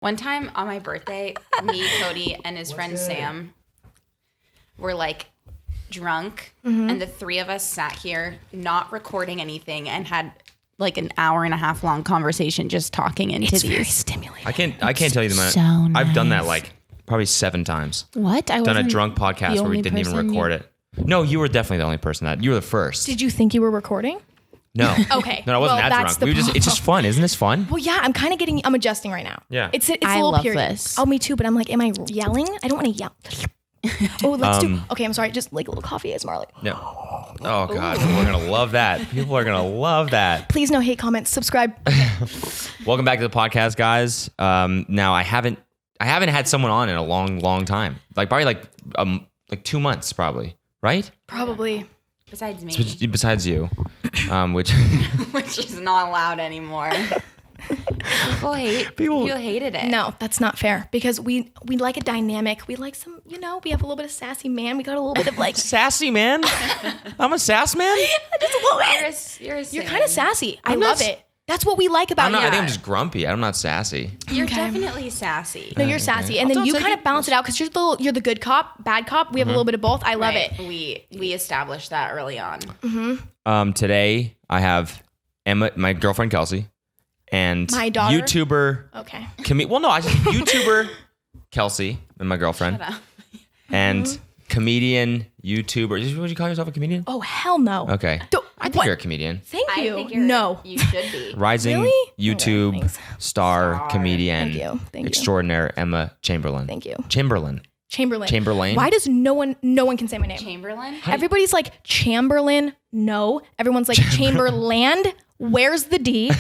One time on my birthday, me, Cody, and his friend Sam were like drunk, and the three of us sat here not recording anything and had like an hour and a half long conversation just talking into It's these. very stimulating. I can't tell you the amount. So I've done that nice. like probably 7 times. What? Done a drunk podcast where we didn't even record it. No, you were definitely the only person that you were the first. Did you think you were recording? No. Okay. No, I wasn't Well, that that's drunk. the It's just fun. Isn't this fun? Well, yeah, I'm adjusting right now. Yeah. It's a I little love period. this. Oh, me too, but I'm like, am I yelling? I don't want to yell. Oh, let's do. Okay, I'm sorry. Just like a little coffee ASMR. Like, No. Oh God, people are gonna love that. People are gonna love that. please no hate comments. Subscribe. Welcome back to the podcast, guys. Now I haven't had someone on in a long time. Like probably like 2 months, probably. Right? Probably. Besides me, Besides you, which which is not allowed anymore. People hated it. No, that's not fair because we like a dynamic. We like some, we have a little bit of sassy man. We got a little bit of like sassy man. I'm a sass man. just a little bit. You're kind of sassy. I love it. That's what we like about you. I think I'm just grumpy. I'm not sassy. You're definitely sassy. No, you're sassy, and then you kind of balance it out because you're the good cop, bad cop. We have a little bit of both. I love it. We established that early on. Today I have Emma, my girlfriend Kelsey, and My daughter? YouTuber. Okay. YouTuber Kelsey and my girlfriend, Shut up. and comedian YouTuber. Would you call yourself a comedian? Oh hell no. Okay. I think you're a comedian. Thank I you. think You should be. Rising Really? YouTube Okay, thanks. star comedian Thank you. Thank you. extraordinaire Emma Chamberlain. Thank you. Chamberlain. Chamberlain. Why does no one can say my name? Chamberlain? Everybody's like Chamberlain. No. Everyone's like Chamberland. Where's the D?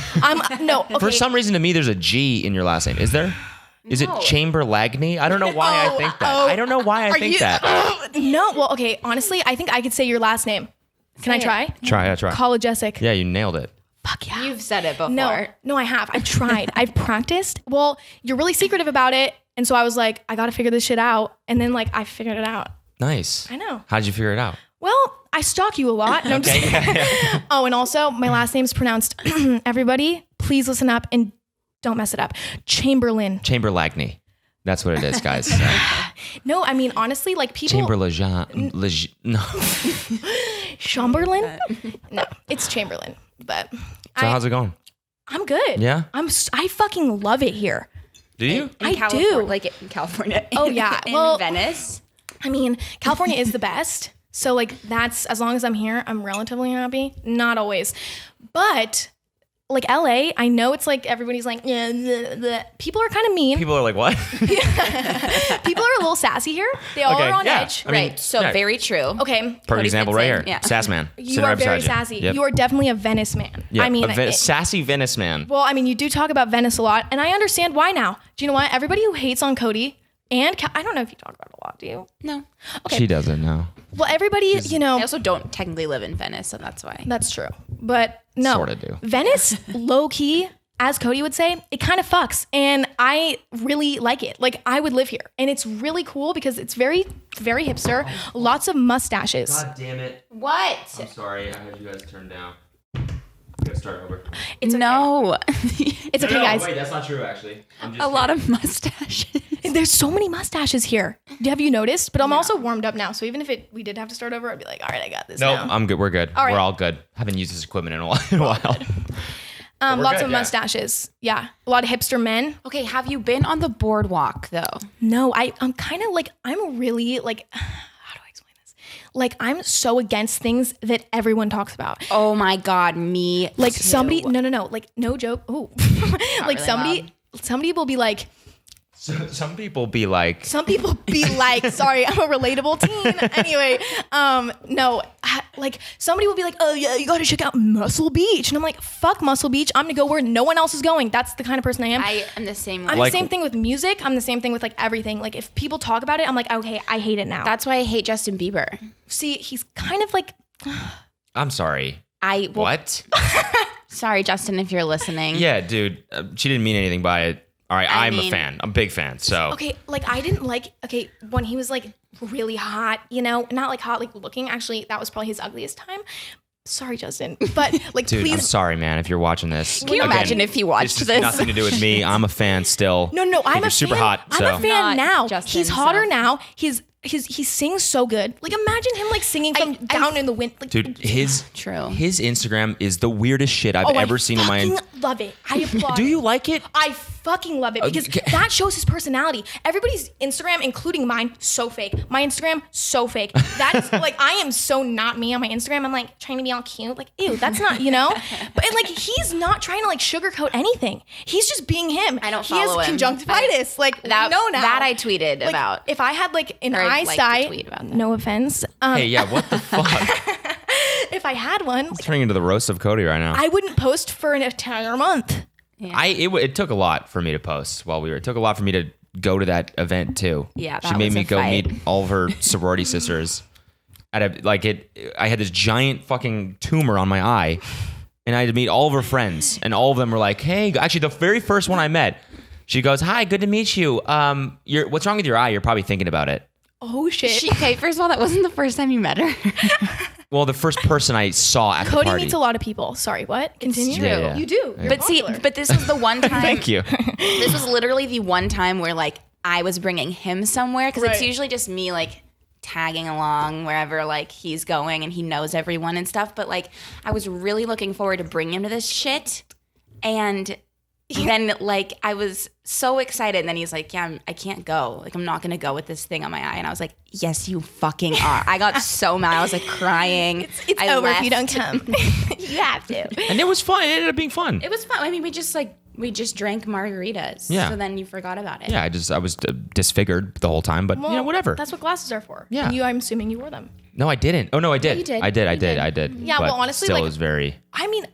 No. Okay. For some reason, to me, there's a G in your last name. Is there? Is it Chamberlagny? I don't know why I think that. I don't know why I think that. No. Well, okay. Honestly, I think I could say your last name. Can I try? Try. College-esque. Yeah, you nailed it. Fuck yeah. You've said it before. No, I have. I've tried. I've practiced. Well, you're really secretive about it. And so I was like, I got to figure this shit out. And then like I figured it out. Nice. I know. How'd you figure it out? Well, I stalk you a lot. No, I'm just kidding. Oh, and also my last name's pronounced, everybody, please listen up and don't mess it up. Chamberlain. Chamberlagny. That's what it is, guys. No, I mean, honestly, like people. No. Chamberlain? No, it's Chamberlain. But So how's it going? I'm good. Yeah? I fucking love it here. Do you? I California, do. Like in California. Oh, yeah. In Well, Venice. I mean, California is the best. So like that's, as long as I'm here, I'm relatively happy. Not always. But like LA, I know it's like everybody's like, yeah, the people are kind of mean. People are like, what? People are a little sassy here. They all are on edge. I mean, Right. So yeah. very true. Okay. Perfect Cody example fits right in, here. yeah. Sass man. You Sitting are right very beside sassy. Yep. You are definitely a Venice man. Yeah, I mean, sassy Venice man. well, I mean, you do talk about Venice a lot, and I understand why now. Do you know what? Everybody who hates on Cody and I don't know if you talk about it a lot, do you? No. Okay. She doesn't know. Well, everybody, I also don't technically live in Venice, so that's why. That's true. But no. Sorta do. Venice, low key, as Cody would say, it kind of fucks. And I really like it. Like, I would live here. And it's really cool because it's very, very hipster. Lots of mustaches. God damn it. What? I'm sorry. I had you guys turned down. Gotta start over. It's okay. No. It's okay, guys. Wait, that's not true, actually. I'm just A lot of mustaches. There's so many mustaches here. Have you noticed? But I'm also warmed up now. So even if we did have to start over, I'd be like, all right, I got this No, now. I'm good. We're good. All right. We're all good. Haven't used this equipment in a while. We're Lots good, of yeah. mustaches. Yeah. A lot of hipster men. Okay, have you been on the boardwalk though? No, I'm kind of like, I'm really like, how do I explain this? Like, I'm so against things that everyone talks about. Oh my God, me. Like too. somebody, no, like no joke. Ooh, like really somebody will be like, So, some people be like, sorry, I'm a relatable teen. Anyway, no, like somebody will be like, oh yeah, you got to check out Muscle Beach. And I'm like, fuck Muscle Beach. I'm going to go where no one else is going. That's the kind of person I am. I am the same way. I'm the same thing with music. I'm the same thing with like everything. Like if people talk about it, I'm like, okay, I hate it now. That's why I hate Justin Bieber. See, he's kind of like, I'm sorry. Well, What? Sorry, Justin, if you're listening. Yeah, dude. She didn't mean anything by it. All right, I'm a mean- fan. I'm a big fan. So okay, like I didn't like, when he was like really hot, not like hot, like looking, actually that was probably his ugliest time. Sorry, Justin, but like, Dude, please. I'm sorry, man, if you're watching this. Can you imagine if he watched this? this? Has nothing to do with me. I'm a fan still. No, I think I'm you're a super fan. hot. I'm So. a fan Not now. Justin He's hotter himself. now. He sings so good. Like, imagine him like singing from down in the wind. Like, Dude, his Instagram is the weirdest shit I've ever seen in my. I fucking love it. I applaud. Do you like it? I fucking love it because Okay. that shows his personality. Everybody's Instagram, including mine, so fake. My Instagram, so fake. That is like, I am so not me on my Instagram. I'm like trying to be all cute. Like, ew, that's not, you know? But like, he's not trying to like sugarcoat anything. He's just being him. I don't He has follow him. conjunctivitis. Like, That, no, now. that I tweeted Like, about. if I had like an I'd like to eyesight, tweet about that. no offense. Hey, yeah, what the fuck? If I had one, like, Turning into the roast of Cody right now. I wouldn't post for an entire month. It took a lot for me to post while it took a lot for me to go to that event too. Yeah, she that made was me a go fight. meet all of her sorority sisters. I had this giant fucking tumor on my eye, and I had to meet all of her friends, and all of them were like, "Hey," actually, the very first one I met, she goes, "Hi, good to meet you. What's wrong with your eye? You're probably thinking about it." Oh shit. Okay, first of all, that wasn't the first time you met her. Well, the first person I saw at the Cody party. meets a lot of people. Sorry, what? Continue. true. Yeah. You do. You're But see, popular. but this was the one time. Thank you. This was literally the one time where like I was bringing him somewhere because it's Right. usually just me like tagging along wherever like he's going and he knows everyone and stuff. But like I was really looking forward to bring him to this shit, and then like I was so excited, and then he's like, "Yeah, I can't go. Like I'm not gonna go with this thing on my eye." And I was like, "Yes, you fucking are." I got so mad. I was like crying. It's I over if you left. don't come. You have to. And it was fun. It ended up being fun. It was fun. I mean, we just drank margaritas. Yeah. So then you forgot about it. Yeah, I was disfigured the whole time, but whatever. That's what glasses are for. Yeah. And I'm assuming you wore them. No, I didn't. Oh no, I did. you did. I did. You did. Yeah, But well, honestly, still, like- it was very. I mean,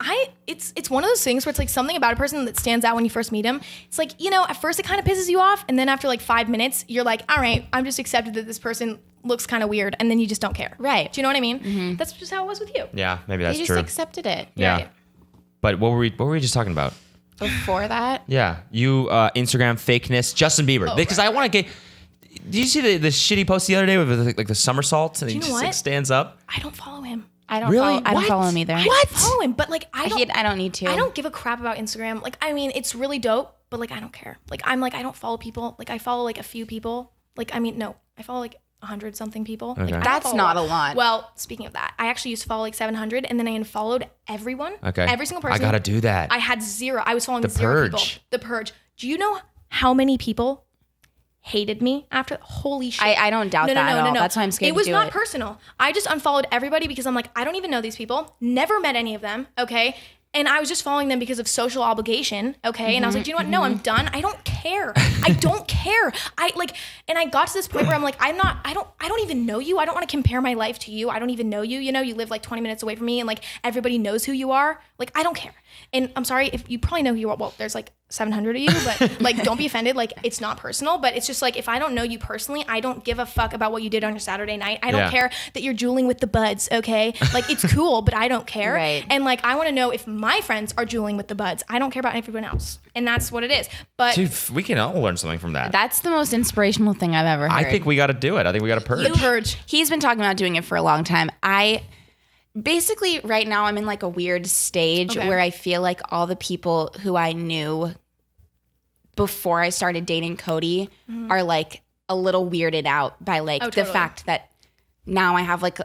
it's one of those things where it's like something about a person that stands out when you first meet him. It's like, you know, at first it kind of pisses you off, and then after like 5 minutes, you're like, all right, I'm just accepted that this person looks kind of weird, and then you just don't care. Right. Do you know what I mean? That's just how it was with you. Yeah, maybe that's You just true. accepted it. Yeah. Right. But what were we just talking about? Before that, Yeah, you Instagram fakeness, Justin Bieber. Because I want to get. Did you see the shitty post the other day with like the somersault and he you know just like what? stands up? I don't follow him. I don't Really? follow. I don't What? follow him either. I don't follow him, but like I don't need to. I don't give a crap about Instagram. Like, I mean, it's really dope, but like I don't care. Like, I'm like, I don't follow people. Like, I follow like a few people. Like, I mean, no, I follow like 100 something people. Like, I don't That's follow not a lot. Well, speaking of that, I actually used to follow like 700, and then I unfollowed everyone. Okay. Every single person. I gotta do that. I had zero. I was following The zero Purge. people. The Purge. Do you know how many people hated me after? Holy shit. I don't doubt that at all. That's why I'm scared It was to do not it. personal. I just unfollowed everybody because I'm like, I don't even know these people. Never met any of them. Okay. And I was just following them because of social obligation. Okay. And I was like, do you know what? No, I'm done. I don't care. I don't care. And I got to this point where I'm like, I don't even know you. I don't want to compare my life to you. I don't even know you. You know, you live like 20 minutes away from me and like everybody knows who you are. Like, I don't care. And I'm sorry if you probably know who you are. Well, there's like 700 of you, but like, don't be offended. Like, it's not personal, but it's just like, if I don't know you personally, I don't give a fuck about what you did on your Saturday night. I don't Yeah. care that you're jeweling with the buds. Okay. Like, it's cool, but I don't care. Right. And like, I want to know if my friends are jeweling with the buds. I don't care about everyone else. And that's what it is. But Dude, we can all learn something from that. That's the most inspirational thing I've ever heard. I think we got to do it. I think we got to purge. the Purge. He's been talking about doing it for a long time. Basically, right now, I'm in like a weird stage Okay. where I feel like all the people who I knew before I started dating Cody are like a little weirded out by like Oh, the totally. fact that now I have like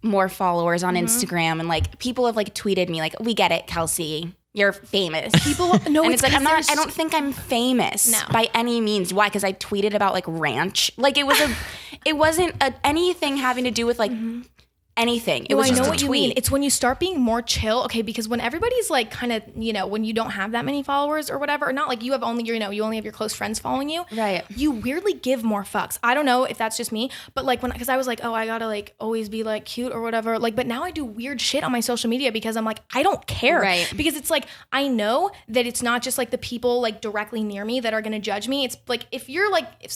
more followers on Instagram, and like people have like tweeted me like, "We get it, Kelsey. You're famous." People, no, And it's like, because I don't think I'm famous No. by any means. Why? Because I tweeted about like ranch. Like it wasn't anything having to do with like anything. It No, was I just know a what you tweet. mean. It's when you start being more chill, okay? Because when everybody's like kind of, you know, when you don't have that many followers or whatever, or not like you have only, you know, you only have your close friends following you. Right. You weirdly give more fucks. I don't know if that's just me, but like because I was like, oh, I gotta like always be like cute or whatever. Like, but now I do weird shit on my social media because I'm like, I don't care. Right. Because it's like, I know that it's not just like the people like directly near me that are gonna judge me. It's like, if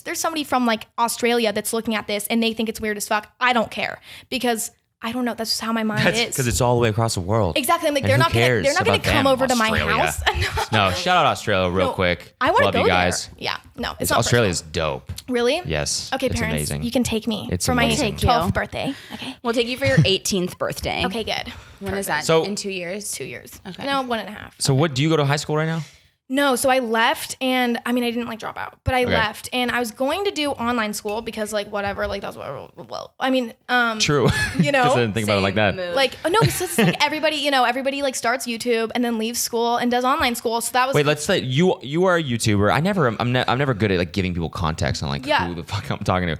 there's somebody from like Australia that's looking at this and they think it's weird as fuck, I don't care because I don't know. That's just how my mind is. Because it's all the way across the world. Exactly. I'm like, And they're who not gonna cares come about them, over to my Australia? house. No, shout out Australia real No, quick. I want to Love go you guys. there. Yeah. No, it's not Australia's dope. Really? Yes. Okay, it's parents, amazing. you can take me It's for my amazing. 12th birthday. Okay. We'll take you for your 18th birthday. Okay, good. When is that? So- in 2 years? 2 years. Okay. No, 1.5. So what, do you go to high school right now? No, so I left, and I mean, I didn't like drop out, but I Okay. left, and I was going to do online school because like whatever, like that's what. Well, I mean, True. You know, 'Cause I didn't think about it like that. Same move. like no, because it's like everybody like starts YouTube and then leaves school and does online school. So that was Wait, let's say you are a YouTuber. I'm never good at like giving people context on like Yeah. who the fuck I'm talking to.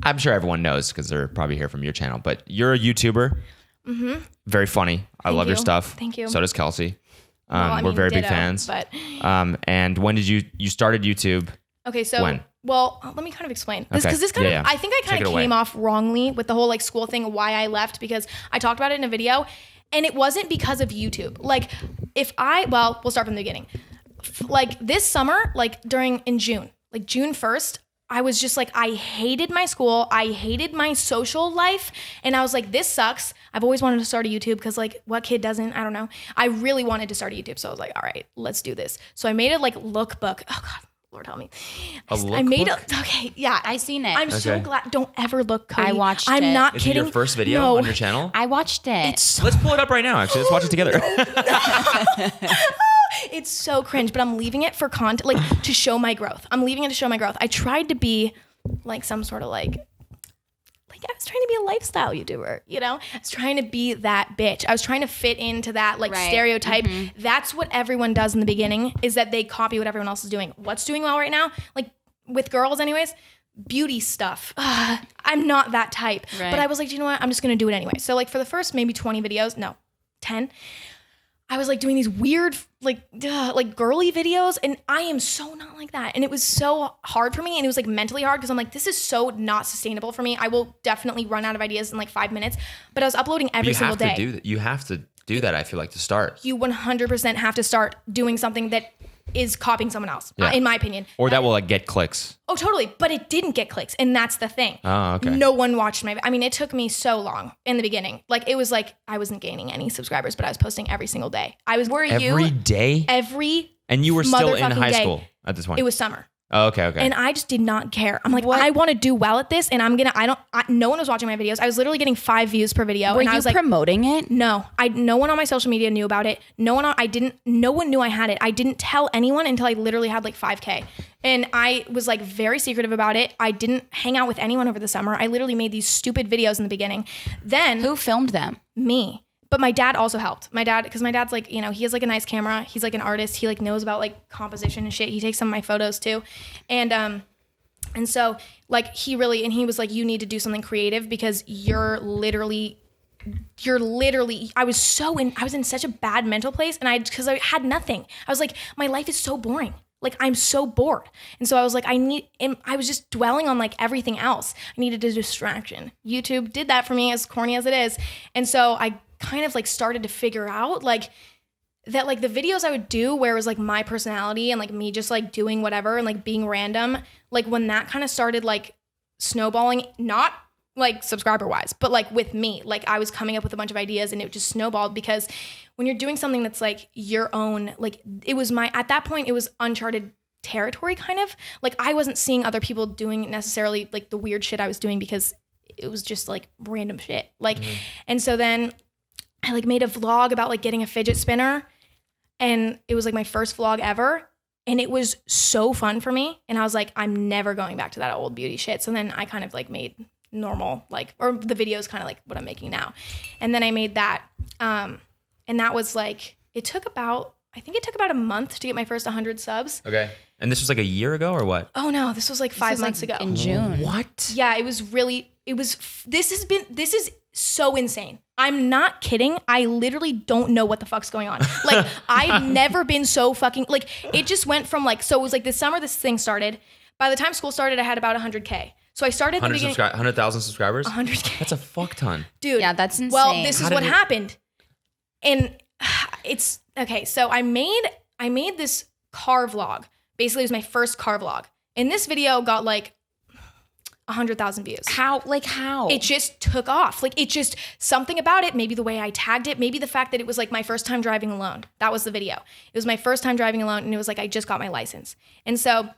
I'm sure everyone knows because they're probably here from your channel. But you're a YouTuber. Mm-hmm. Very funny. I love your you. stuff. Thank you. So does Kelsey. well, I We're mean, very big ditto, fans. But And when did you started YouTube? okay, so When? well, let me kind of explain this Okay. because this kind Yeah, of yeah. I think I kind Take of it away. came off wrongly with the whole like school thing, why I left, because I talked about it in a video, and it wasn't because of YouTube. Like we'll start from the beginning. Like this summer, like in June, like June 1st, I was just like, I hated my school. I hated my social life. And I was like, this sucks. I've always wanted to start a YouTube because like what kid doesn't? I don't know. I really wanted to start a YouTube. So I was like, all right, let's do this. So I made a like lookbook. Oh God, Lord help me. I made okay. Yeah. I seen it. I'm so Okay. glad. Don't ever look, Cody. I watched I'm it. not Is it kidding. your first video No. on your channel? I watched it. Let's pull it up right now. Actually, let's watch it together. It's so cringe, but I'm leaving it for content, like to show my growth. I'm leaving it to show my growth. I tried to be like some sort of like I was trying to be a lifestyle YouTuber, you know? I was trying to be that bitch. I was trying to fit into that like Right. stereotype. That's what everyone does in the beginning, is that they copy what everyone else is doing. What's doing well right now? Like with girls anyways, beauty stuff. I'm not that type. Right. But I was like, you know what? I'm just going to do it anyway. So like for the first maybe 20 videos, no, 10, I was like doing these weird, like girly videos, and I am so not like that. And it was so hard for me, and it was like mentally hard because I'm like, this is so not sustainable for me. I will definitely run out of ideas in like 5 minutes. But I was uploading every single day. You have to do that. I feel like to start, You 100% have to start doing something that is copying someone else, Yeah. in my opinion. or that will like get clicks. Oh, totally. But it didn't get clicks. And that's the thing. Oh, okay. No one watched I mean, it took me so long in the beginning. Like, it was like I wasn't gaining any subscribers, but I was posting every single day. Every day, Every, and you were still in motherfucking high day. school at this point. it was summer. Oh, okay. And I just did not care. I'm like, I want to do well at this. And no one was watching my videos. I was literally getting 5 views per video. Were and I you was like, promoting it? no, no one on my social media knew about it. No one knew I had it. I didn't tell anyone until I literally had like 5K. And I was like very secretive about it. I didn't hang out with anyone over the summer. I literally made these stupid videos in the beginning. Then Who filmed them? me. But my dad also helped. Because my dad's like, he has like a nice camera. He's like an artist. He like knows about like composition and shit. He takes some of my photos too. And so like he was like, you need to do something creative because you're literally I was in such a bad mental place, and because I had nothing. I was like, my life is so boring. Like, I'm so bored. And so I was like, I was just dwelling on like everything else. I needed a distraction. YouTube did that for me, as corny as it is. And so I kind of like started to figure out like that, like the videos I would do where it was like my personality and like me just like doing whatever and like being random, like when that kind of started like snowballing, not like subscriber wise, but like with me, like I was coming up with a bunch of ideas and it just snowballed, because when you're doing something that's like your own, like at that point, it was uncharted territory kind of. Like I wasn't seeing other people doing necessarily like the weird shit I was doing, because it was just like random shit. Like, and so then I like made a vlog about like getting a fidget spinner, and it was like my first vlog ever. And it was so fun for me. And I was like, I'm never going back to that old beauty shit. So then I kind of like made normal, like, or the videos kind of like what I'm making now. And then I made that. And that was like, I think it took about a month to get my first 100 subs. Okay. And this was like a year ago or what? Oh no, this was like 5 months ago. In June. What? Yeah, this is so insane. I'm not kidding. I literally don't know what the fuck's going on. Like, I've never been so fucking, like, it just went from like, so it was like this summer this thing started. By the time school started, I had about 100K. So I started at the beginning. 100,000 subscribers? 100K. That's a fuck ton. Dude. Yeah, that's insane. Well, this is How what did it- happened. And it's, okay, so I made this car vlog. Basically, it was my first car vlog. And this video got like 100,000 views. How? It just took off. Like, it just, something about it, maybe the way I tagged it, maybe the fact that it was like my first time driving alone. That was the video. It was my first time driving alone, and it was like I just got my license. And so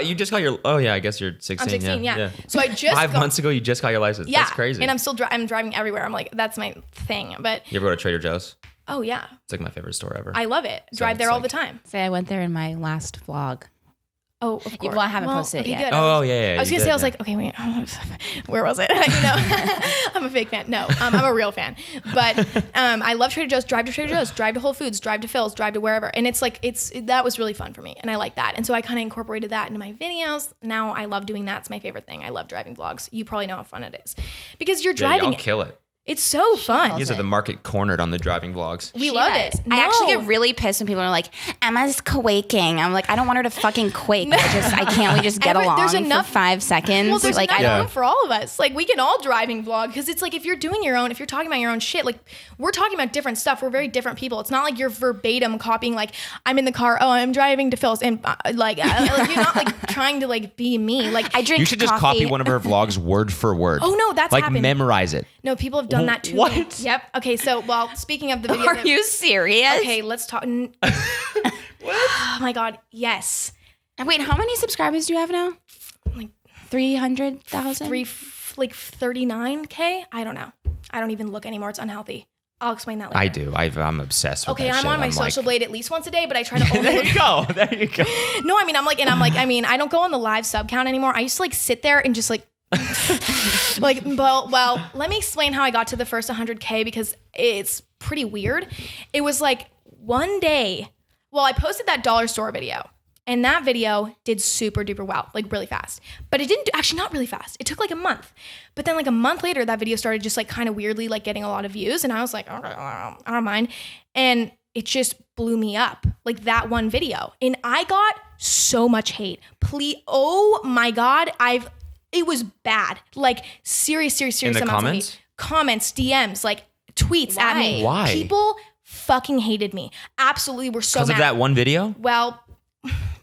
You just got your. Oh yeah, I guess you're 16. I'm 16. Yeah. yeah. So I just 5 months ago, you just got your license. Yeah, That's crazy. and I'm still I'm driving everywhere. I'm like, that's my thing. But You ever go to Trader Joe's? oh yeah, It's like my favorite store ever. I love it. Drive there it's all the like- time. Say I went there in my last vlog. Oh, of course. Well, I haven't posted it okay, yet. Good. Oh yeah. I was you gonna say, did, I was yeah. like, okay, wait, where was it? I'm a fake fan. No, I'm a real fan. But I love Trader Joe's. Drive to Trader Joe's. Drive to Whole Foods. Drive to Phil's. Drive to wherever. And it's like that was really fun for me, and I like that. And so I kind of incorporated that into my videos. Now I love doing that. It's my favorite thing. I love driving vlogs. You probably know how fun it is because you're Yeah, driving. y'all kill it. It's so fun. You guys are the market cornered on the driving vlogs. We love it. I actually No. get really pissed when people are like, Emma's quaking. I'm like, I don't want her to fucking quake. I can't. We just get along there's enough- for 5 seconds. Well, there's like, enough Yeah. room for all of us. Like, we can all driving vlog because it's like if you're doing your own, if you're talking about your own shit, like we're talking about different stuff. We're very different people. It's not like you're verbatim copying. Like, I'm in the car. Oh, I'm driving to Phil's, and like you're not like trying to like be me. Like, I drink. You should just copy one of her vlogs word for word. Oh, no, that's like happened. memorize it. no, people have done that too. What? Yep. Okay. So, well, speaking of the video, Are you serious? okay, let's talk. Oh my God. Yes. Wait, how many subscribers do you have now? Like 300,000. like 39K. I don't know. I don't even look anymore. It's unhealthy. I'll explain that later. I do. I'm obsessed with Okay, that I'm shit. on my social blade at least once a day, but I try to only There look. you go. There you go. No, I mean, I don't go on the live sub count anymore. I used to like sit there and just like, well, let me explain how I got to the first 100K because it's pretty weird. It was like one day, well, I posted that dollar store video and that video did super duper well, like really fast, but it didn't actually not really fast. It took like a month, but then like a month later, that video started just like kind of weirdly like getting a lot of views. And I was like, okay, I don't mind. And it just blew me up, like that one video. And I got so much hate. Please, oh my God, it was bad. Like serious In the amounts comments? of hate. Comments, DMs, like tweets at me. Why? People fucking hated me. Absolutely were so Because mad. of that one video? Well,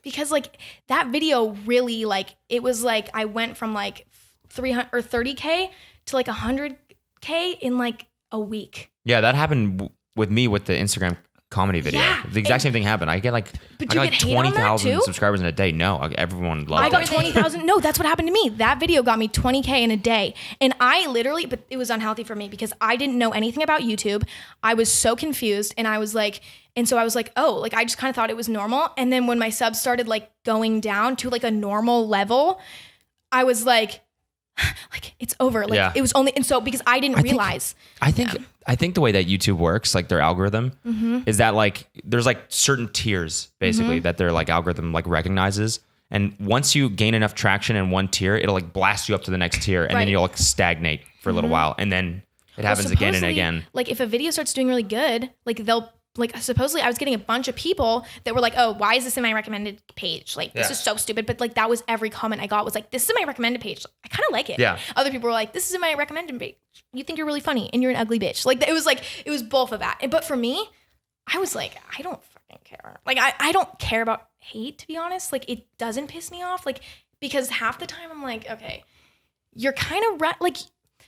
because like that video really like, it was like I went from like 300 or 30K to like 100K in like a week. Yeah, that happened with me with the Instagram comedy video. Yeah, The exact same thing happened. I get like, But I you got like get hate on that 20,000 too? subscribers in a day. No, everyone loved I got it. 20,000. No, that's what happened to me. That video got me 20K in a day. And I literally, but it was unhealthy for me because I didn't know anything about YouTube. I was so confused and I was like, oh, like I just kind of thought it was normal. And then when my subs started like going down to like a normal level, I was like it's over. Like Yeah. it was only, and so because I didn't realize. I think the way that YouTube works, like their algorithm, is that like there's like certain tiers basically that their like algorithm like recognizes. And once you gain enough traction in one tier, it'll like blast you up to the next tier, and Right. then you'll like stagnate for a little while, and then it happens Well, again and supposedly, again. Like if a video starts doing really good, like they'll like supposedly I was getting a bunch of people that were like, oh, why is this in my recommended page? Like this Yeah. is so stupid. But like that was every comment I got was like, this is in my recommended page. I kind of like it. Yeah. Other people were like, this is in my recommended page. You think you're really funny and you're an ugly bitch. Like it was both of that. But for me, I was like, I don't fucking care. Like I don't care about hate, to be honest. Like it doesn't piss me off. Like because half the time I'm like, okay, you're kind of right. Like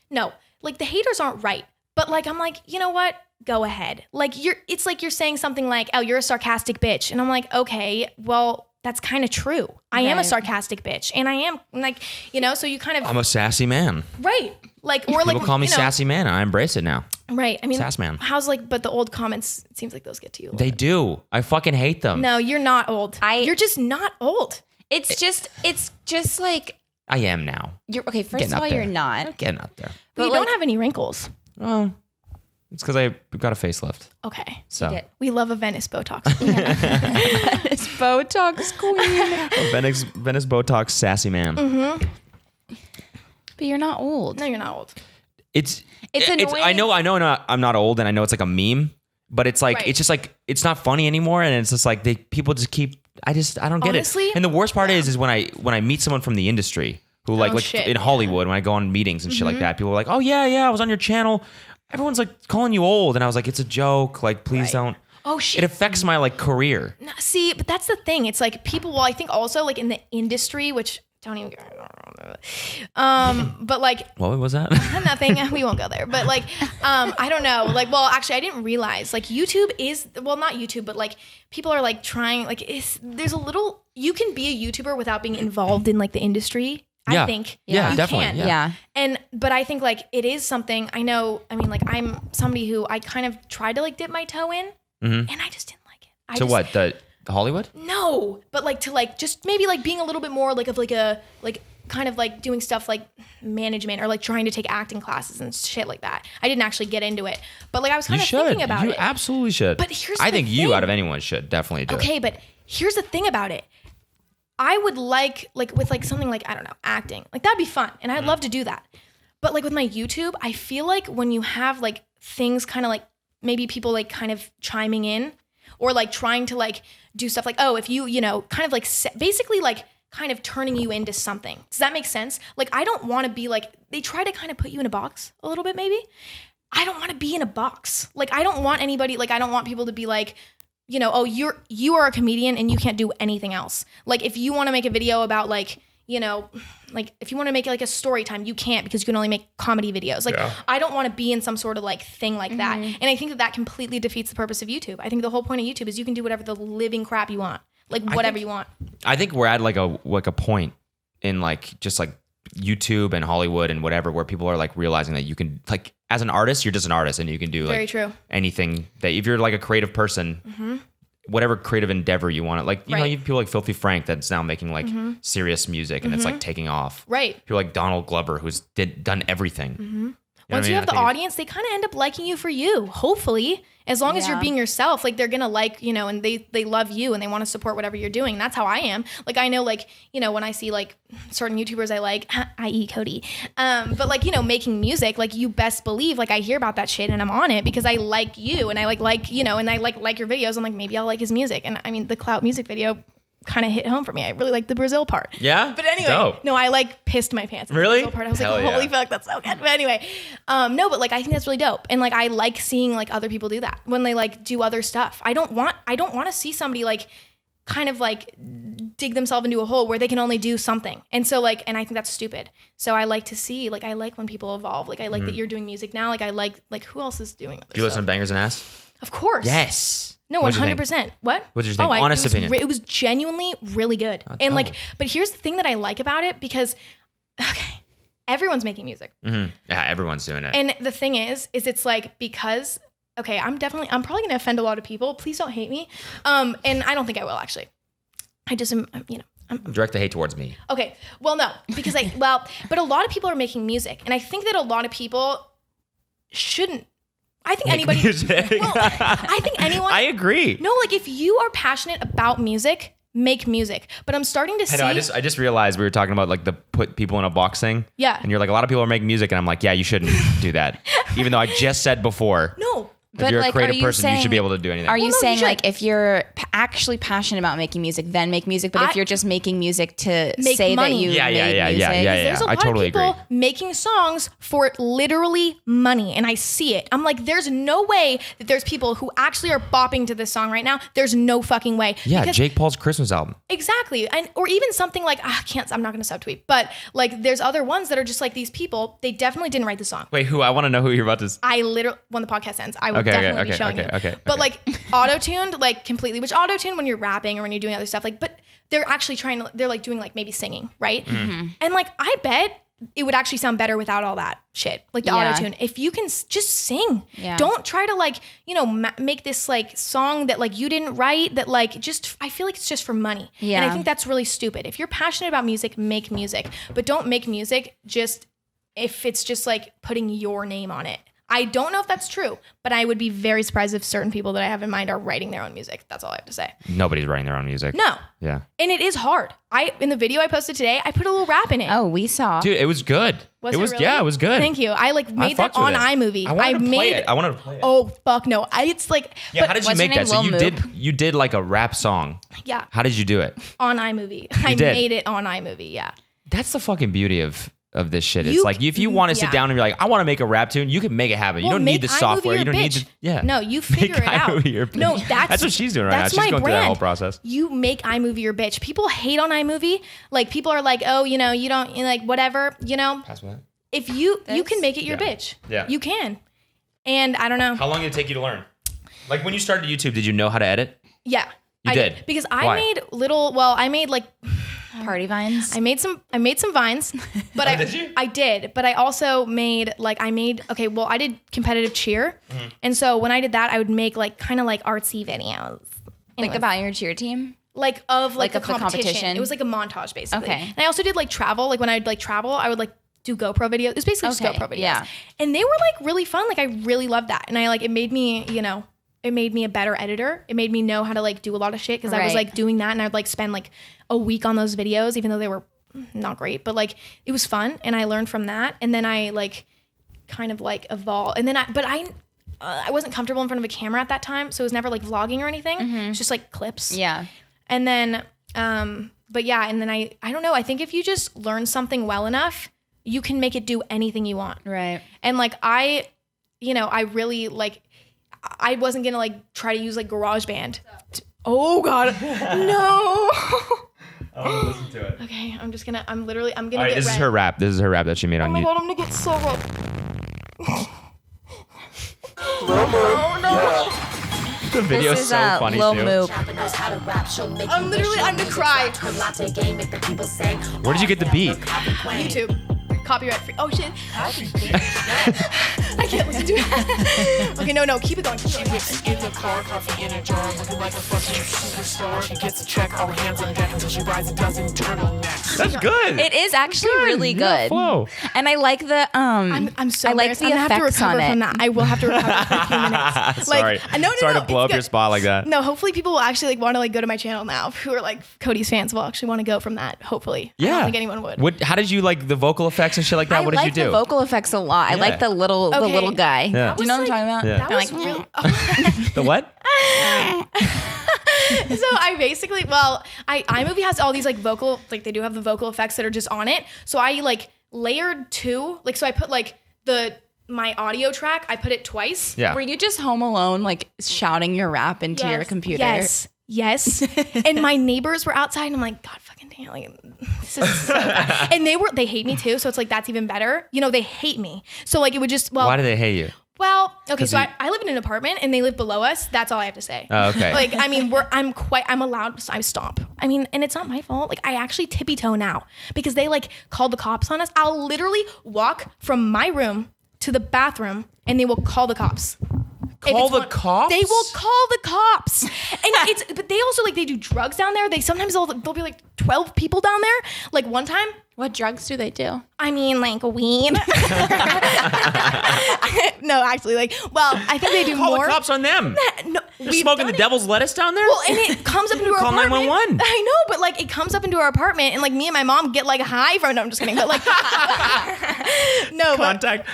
no, like the haters aren't right. But like I'm like, you know what? Go ahead. Like it's like you're saying something like, oh, you're a sarcastic bitch. And I'm like, okay, well, that's kind of true. I am a Right. sarcastic bitch. And I am like, so you kind of I'm a sassy man. right. Like or People like call me you know, sassy man, and I embrace it now. Right. I mean Sass man. how's like but the old comments, it seems like those get to you. a little They bit. do. I fucking hate them. No, you're not old. You're just not old. It's just like I am now. you're okay. First Getting of up all, there. you're not. Getting up there. But you like- don't have any wrinkles. Well, it's because I got a facelift. Okay. So did. We love a Venice Botox. It's Botox queen. Venice Botox sassy man. But you're not old. No, you're not old. It's annoying. I'm not old, and I know it's like a meme, but it's like Right. it's just like it's not funny anymore, and it's just like people just keep. I don't get Honestly? it. And the worst part is when I meet someone from the industry who like shit, in Hollywood when I go on meetings and shit like that, people are like, oh yeah, I was on your channel. Everyone's like calling you old, and I was like, it's a joke. Like, please don't. Oh shit. It affects my like career. No, see, but that's the thing. It's like people. Well, I think also like in the industry, which don't even. But like What was that? nothing. We won't go there. But like, I don't know. Like, well, actually, I didn't realize like YouTube is not YouTube, but like people are like trying. Like, there's a little you can be a YouTuber without being involved in like the industry. Yeah. I think Yeah, you definitely. can. Yeah. But I think like it is something I know. I mean, like I'm somebody who I kind of tried to like dip my toe in, and I just didn't like it. So what, the Hollywood? No, but like to like just maybe like being a little bit more like of like a like kind of like doing stuff like management or like trying to take acting classes and shit like that. I didn't actually get into it, but like I was kind of thinking about it. You absolutely should. But here's I the think you thing. out of anyone should definitely do it. Okay, but here's the thing about it. I would like with like something like, I don't know, acting. Like that'd be fun. And I'd love to do that. But like with my YouTube, I feel like when you have like things kind of like maybe people like kind of chiming in or like trying to like do stuff like, oh, if you know, kind of like basically like kind of turning you into something. Does that make sense? Like I don't want to be like, they try to kind of put you in a box a little bit maybe. I don't want to be in a box. Like I don't want anybody, like I don't want people to be like, you know, oh, you are a comedian and you can't do anything else. Like if you want to make a video about like, you know, like if you want to make like a story time, you can't because you can only make comedy videos. Like I don't want to be in some sort of like thing like that. And I think that completely defeats the purpose of YouTube. I think the whole point of YouTube is you can do whatever the living crap you want. Like whatever you want. I think we're at like a point in like just like YouTube and Hollywood and whatever where people are like realizing that you can like as an artist, you're just an artist and you can do like Very true. anything that if you're like a creative person, whatever creative endeavor you want to like, you know, you have people like Filthy Frank that's now making like serious music and it's like taking off. Right. People like Donald Glover who's done everything. Once you have the audience, they kind of end up liking you for you, hopefully. As long as you're being yourself, like they're going to like, you know, and they love you and they want to support whatever you're doing. And that's how I am. Like I know like, you know, when I see like certain YouTubers I like, i.e. Cody, but like, you know, making music, like you best believe, like I hear about that shit and I'm on it because I like you and I like, you know, and I like your videos. I'm like, maybe I'll like his music. And I mean, the Clout music video kind of hit home for me. I really like the Brazil part. Yeah? But anyway, Dope. no, I like pissed my pants. Really? The Brazil part. I was Hell like, yeah. holy fuck, that's so good. But anyway, no, but like I think that's really dope. And like I like seeing like other people do that when they like do other stuff. I don't want to see somebody like kind of like dig themselves into a hole where they can only do something. And so like, and I think that's stupid. So I like to see, like I like when people evolve. Like I like that you're doing music now. Like I like who else is doing other Do you listen stuff? to Bangers and Ass? Of course. Yes. No, What'd you think? 100%. What? What'd you think? Oh, Honest it was opinion. It was genuinely really good. And like, dope. but here's the thing that I like about it because, okay, everyone's making music. Yeah, everyone's doing it. And the thing is it's like, because, okay, I'm probably going to offend a lot of people. Please don't hate me. And I don't think I will actually. I just am, you know. Direct the hate towards me. Okay. Well, no, because but a lot of people are making music. And I think that a lot of people shouldn't. I think anybody. Music. Well, I think anyone. I agree. No, like if you are passionate about music, make music. But I'm starting to see. I just realized we were talking about like the put people in a box thing. Yeah. And you're like, a lot of people are making music, and I'm like, yeah, you shouldn't do that. Even though I just said before, No. if you're a creative person, you should be able to do anything. Are you Well, no, saying you should. like if you're actually passionate about making music, then make music? But if you're just making music to Make say money. that you Yeah, made yeah, music, There's a I lot totally of people agree. making songs for literally money, and I see it. I'm like, there's no way that there's people who actually are bopping to this song right now. There's no fucking way. Yeah, Because- Jake Paul's Christmas album. Exactly. And or even something like I'm not gonna subtweet, but like there's other ones that are just like these people, they definitely didn't write the song. Wait, who? I want to know who you're about to. I literally, when the podcast ends, I will Okay, definitely be showing you. okay. But like auto-tuned, like completely, which auto-tuned when you're rapping or when you're doing other stuff, like, but they're actually they're like doing like maybe singing, right? And like, I bet it would actually sound better without all that shit, like the Yeah. auto-tune. If you can just sing, Yeah. don't try to like, you know, make this like song that like you didn't write that like just, I feel like it's just for money. Yeah. And I think that's really stupid. If you're passionate about music, make music, but don't make music just if it's just like putting your name on it. I don't know if that's true, but I would be very surprised if certain people that I have in mind are writing their own music. That's all I have to say. Nobody's writing their own music. No. Yeah. And it is hard. In the video I posted today, I put a little rap in it. Oh, we saw. Dude, it was good. Was it it was really? Yeah, it was good. Thank you. I like made that fucked with on it. iMovie. I wanted to play it. I wanted to play it. Oh fuck no. It's like Yeah, but how did you what's make your that? name, So Lil Moop? you did like a rap song. yeah, How did you do it? on iMovie. I did. made it on iMovie, yeah. That's the fucking beauty of this shit. It's You- like if you want to sit yeah. down and be like, I want to make a rap tune, you can make it happen. You Well, don't make need the iMovie software. your You don't need bitch. the yeah. No, you figure Make it out. iMovie your No, bitch. that's what she's doing right now. that's She's my going through that brand. whole process. You make iMovie your bitch. People hate on iMovie. Like people are like, oh, you know, you don't like whatever, you know. Pass me that. If you can make it your Yeah. bitch. Yeah. You can. And I don't know. How long did it take you to learn? Like when you started YouTube, did you know how to edit? Yeah. You did? Because Why? I made like Party vines. I made some vines, but Oh, did you? I did, but I also made I did competitive cheer. Mm-hmm. And so when I did that, I would make like kind of like artsy videos. Like about your cheer team? Like of like the of the competition? It was like a montage basically. Okay. And I also did like travel. Like when I'd like travel, I would like do GoPro videos. It was basically just Okay, GoPro videos. yeah. And they were like really fun. Like I really loved that. And I like, it made me a better editor. It made me know how to like do a lot of shit because I was Right. like doing that and I'd like spend like a week on those videos, even though they were not great, but like it was fun and I learned from that. And then I like kind of like evolved. And then I wasn't comfortable in front of a camera at that time, so it was never like vlogging or anything. It was just like clips. Yeah. And then, but yeah, and then I don't know. I think if you just learn something well enough, you can make it do anything you want. Right. And like I really like, I wasn't gonna like try to use like GarageBand. Oh God, no. I want to listen to it. Okay, I'm gonna All right, get this is red. her rap. This is her rap that she made Oh on my YouTube. God, I'm gonna get so red. The video's This is so funny Lil too. Moop. I'm gonna cry. Where did you get the beat? YouTube. Copyright free. Oh shit. I can't listen to it. Okay, no, keep it going. She whips in the car, coffee in a jar, looking like a fucking superstar. She gets a check, all hands on deck until she rides a dozen turtlenecks. That's good. It is actually really Yeah, good. flow. And I like the I'm so I like embarrassed. the I'm gonna have to effects on recover from it. that. I will have to recover for a few minutes. Sorry. Sorry to blow it's up your good. spot like that. No, hopefully people will actually like want to like go to my channel now who are like Cody's fans will actually want to go from that. Hopefully. I Yeah. don't think anyone would. How did you like the vocal effects and shit like that? I What did like you do? the vocal effects a lot. I Yeah. like the little guy. Yeah. Do you know what I'm talking about? Yeah. That You're was like, real. The what? So I basically, iMovie has all these like vocal, like they do have the vocal effects that are just on it. So I like layered two, like, so I put like my audio track, I put it twice. Yeah. Were you just home alone, like shouting your rap into your computer? Yes. And my neighbors were outside and I'm like, God fucking damn, like, this is so bad. And they hate me too. So it's like, that's even better. You know, they hate me. So like, it would just, Why do they hate you? well, okay. So you- I live in an apartment and they live below us. That's all I have to say. Oh, okay. Like, I mean, I'm allowed, I stomp. I mean, and it's not my fault. Like, I actually tippy toe now because they like called the cops on us. I'll literally walk from my room to the bathroom and they will call the cops. Call the cops? They will call the cops. And but they also like, they do drugs down there. They'll be like 12 people down there. Like one time, What drugs do they do? I mean, like weed. No, actually, like, well, I think they do Call more. the cops on them. No, They're we've smoking the done it. devil's lettuce down there? Well, and it comes up into our Call apartment. 911. I know, but like it comes up into our apartment, and like me and my mom get like high from. No, I'm just kidding. But like, no, but Contact.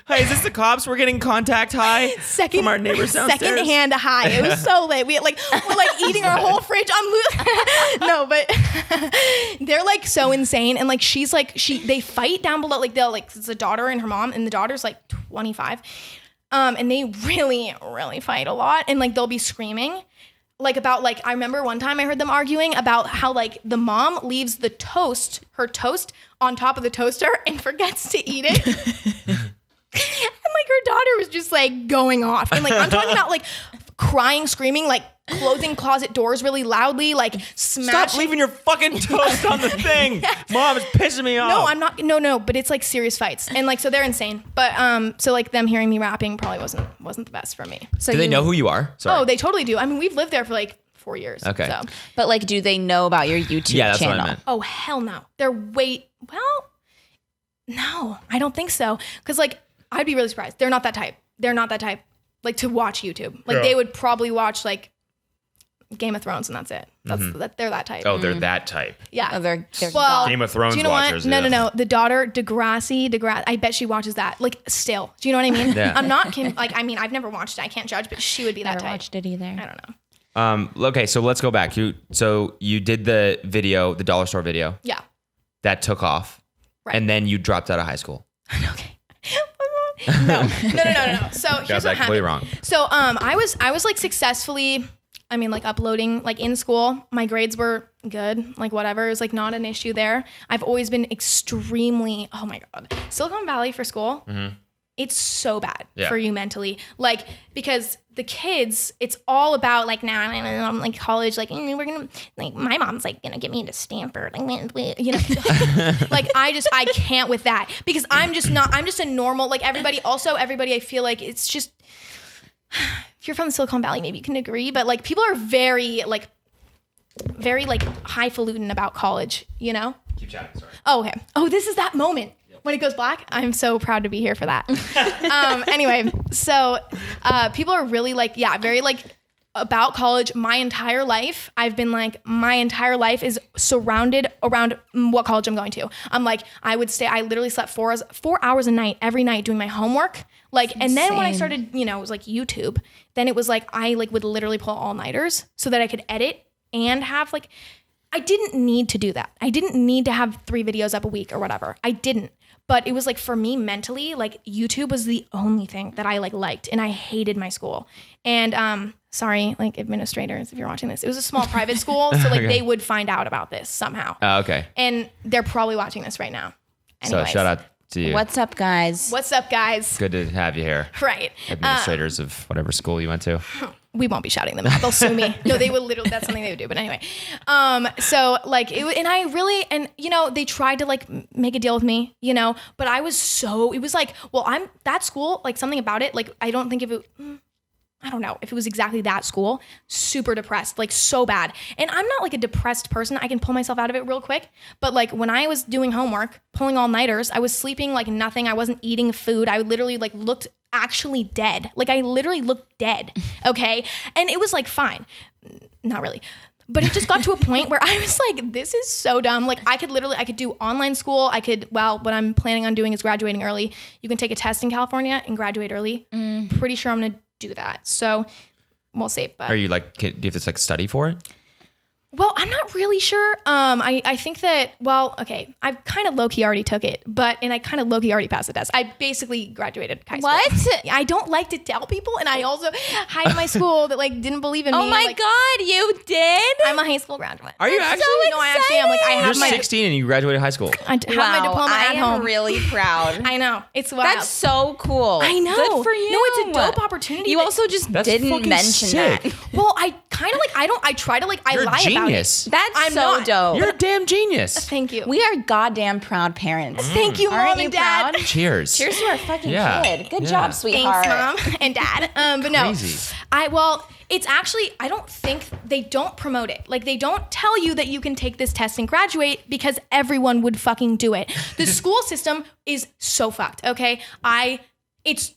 Hey, is this the cops? We're getting contact high from our neighbors downstairs. second hand high. It was so late. We're like eating our whole fridge. No, but they're like so insane, and like they fight down below. Like they'll like it's a daughter and her mom, and the daughter's like 25. And they really, really fight a lot. And like, they'll be screaming like about like, I remember one time I heard them arguing about how like the mom leaves her toast on top of the toaster and forgets to eat it. And like her daughter was just like going off. And like, I'm talking about like crying, screaming, like closing closet doors really loudly, like smashing. Stop leaving your fucking toast on the thing. Mom, it's pissing me off. No, I'm not. No, but it's like serious fights, and like so they're insane. But so like them hearing me rapping probably wasn't the best for me. So Do they know who you are? Sorry. Oh, they totally do. I mean, we've lived there for like 4 years. Okay. So. But like, do they know about your YouTube Yeah, that's channel? what I meant. Oh hell no. No, I don't think so. Because like I'd be really surprised. They're not that type. Like to watch YouTube. Like they would probably watch like Game of Thrones and that's it. They're that type. Oh, they're that type. Yeah. Oh, they're Well, Game of Thrones do you know watchers, What? yeah. No. The daughter, Degrassi, I bet she watches that. Like, still. Do you know what I mean? Yeah. I'm not, like, I mean, I've never watched it. I can't judge, but she would be that never type. watched it either. I don't know. Okay, so let's go back. So you did the video, the dollar store video. Yeah. That took off. Right. And then you dropped out of high school. Okay. No. So here's what that completely happened. wrong. So I was like successfully, I mean, like uploading like in school. My grades were good, like whatever. It was like not an issue there. I've always been extremely, oh my God. Silicon Valley for school. it's so bad Yeah. for you mentally. Like, because the kids, it's all about like, now I'm like college, like we're gonna, like my mom's like gonna get me into Stanford, you know, like I can't with that, because I'm just a normal, like everybody I feel like it's just, if you're from the Silicon Valley, maybe you can agree, but like people are very like highfalutin about college, you know? Keep chatting, sorry. Oh, okay. Oh, this is that moment when it goes black. I'm so proud to be here for that. Anyway, so people are really like, very like about college. My entire life, I've been like, my entire life is surrounded around what college I'm going to. I'm like, I literally slept 4 hours a night, every night doing my homework. Like, and then when I started, you know, it was like YouTube, then it was like, I like would literally pull all-nighters so that I could edit and have like, I didn't need to do that. I didn't need to have 3 videos up a week or whatever. I didn't. But it was like, for me mentally, like YouTube was the only thing that I like liked, and I hated my school. And sorry, like administrators, if you're watching this, it was a small private school. So like they would find out about this somehow. Oh, okay. And they're probably watching this right now. Anyways. So shout out to you. What's up, guys? What's up, guys? Good to have you here. Right. Administrators of whatever school you went to. We won't be shouting them out. They'll sue me. No, they would literally, that's something they would do. But anyway, so like, and I really, and you know, they tried to like make a deal with me, you know, but it was like, well, that school, like something about it, like, I don't know if it was exactly that school, super depressed, like so bad. And I'm not like a depressed person. I can pull myself out of it real quick. But like when I was doing homework, pulling all-nighters, I was sleeping like nothing. I wasn't eating food. I literally like looked actually dead. Like I literally looked dead. Okay. And it was like, fine. Not really. But it just got to a point where I was like, this is so dumb. Like I could do online school. What I'm planning on doing is graduating early. You can take a test in California and graduate early. Pretty sure I'm going to do that. So we'll see. But Are you like, do you have to like study for it? Well, I'm not really sure. I think that, well, okay, I kind of low-key already took it, and I kind of low-key already passed the test. I basically graduated high school. What? I don't like to tell people, and I also hide my school that like didn't believe in me. Oh my like, God, you did? I'm a high school graduate. Are you actually? No, I actually am. Like I You're have my 16 and you graduated high school. I have my diploma I at am home. really proud. I know. It's wild. That's so cool. I know. Good for you. No, it's a dope opportunity. You also just That's didn't fucking mention sick. that. Well, I kind of like, I try to like, I You're a lie genius. about it. That's I'm so not. dope. You're a damn genius. Thank you. We are goddamn proud parents. Thank you, Aren't Mom you and Dad. proud? Cheers. Cheers to our fucking Yeah. kid. Good Yeah. job, sweetheart. Thanks, Mom and Dad. But no, Crazy. it's actually, I don't think they don't promote it. Like they don't tell you that you can take this test and graduate because everyone would fucking do it. The school system is so fucked. Okay. It's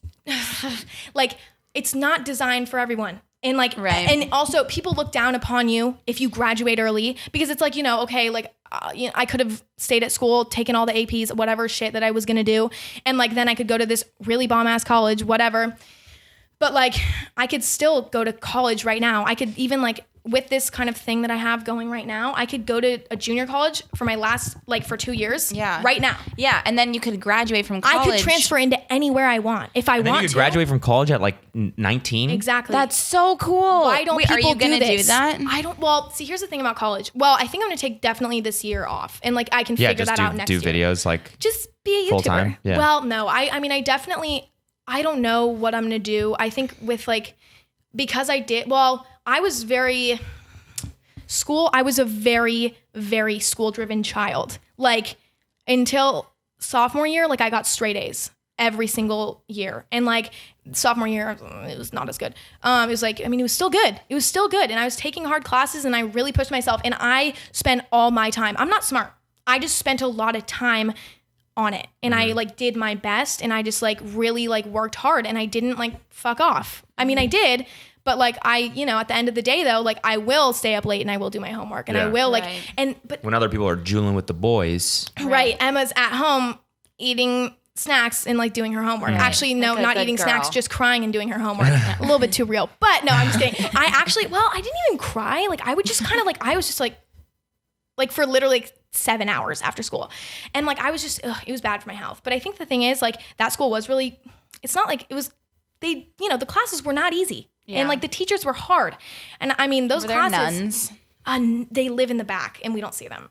like, it's not designed for everyone. And like, Right. and also people look down upon you if you graduate early because it's like, you know, okay, like, you know, I could have stayed at school, taken all the APs, whatever shit that I was going to do. And like, then I could go to this really bomb ass college, whatever. But like, I could still go to college right now. I could even like, with this kind of thing that I have going right now, I could go to a junior college for my last, like for 2 years. Yeah. Right now. Yeah, and then you could graduate from college. I could transfer into anywhere I want if I And then want you to. could graduate from college at like 19. Exactly. That's so cool. Why don't Wait, people are you gonna do this? that? I don't. Well, see, here's the thing about college. Well, I think I'm gonna take definitely this year off, and like I can Yeah, figure just that out next do year. videos like. Just be a YouTuber. Full time? Yeah. Well, no, I mean, I definitely, I don't know what I'm gonna do. I think with like, because I was very very school-driven child. Like until sophomore year, like I got straight A's every single year. And like sophomore year, it was not as good. It was like, I mean, it was still good. It was still good. And I was taking hard classes and I really pushed myself and I spent all my time. I'm not smart. I just spent a lot of time on it. And I like did my best and I just like really like worked hard and I didn't like fuck off. I mean, I did, but like you know, at the end of the day though, like I will stay up late and I will do my homework and I Yeah. will like, Right. but When other people are juuling with the boys. right. Emma's at home eating snacks and like doing her homework. Actually, no, Like a not good eating girl. snacks, just crying and doing her homework. A little bit too real. But no, I'm just kidding. I didn't even cry. Like I would just kind of like, I was just like for literally like 7 hours after school. And like, I was just, it was bad for my health. But I think the thing is like that school was really, it's not like it was, you know, the classes were not easy. Yeah. And like the teachers were hard. And I mean, those Were there classes, nuns? they live in the back and we don't see them.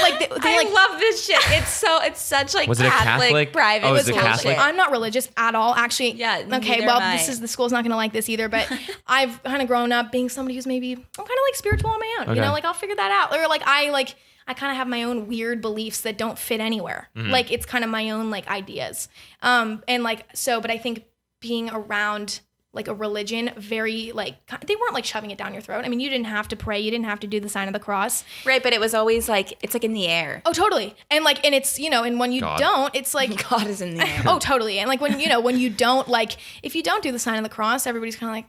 Like like they I like. love this shit. It's such like Was it a Catholic? private. Oh, is it school Catholic? shit. I'm not religious at all, actually. Yeah, Okay. neither Well, am I. the school's not gonna like this either. But I've kind of grown up being somebody who's maybe I'm kind of like spiritual on my own. Okay. You know, like I'll figure that out. Or like I kind of have my own weird beliefs that don't fit anywhere. Like it's kind of my own like ideas. And like so, but I think being around like a religion, very like they weren't like shoving it down your throat. I mean, you didn't have to pray, you didn't have to do the sign of the cross. Right, but it was always like it's like in the air. Oh, totally. And like, and it's and when you God. don't, it's like God is in the air. oh, totally. And like when you don't like if you don't do the sign of the cross, everybody's kind of like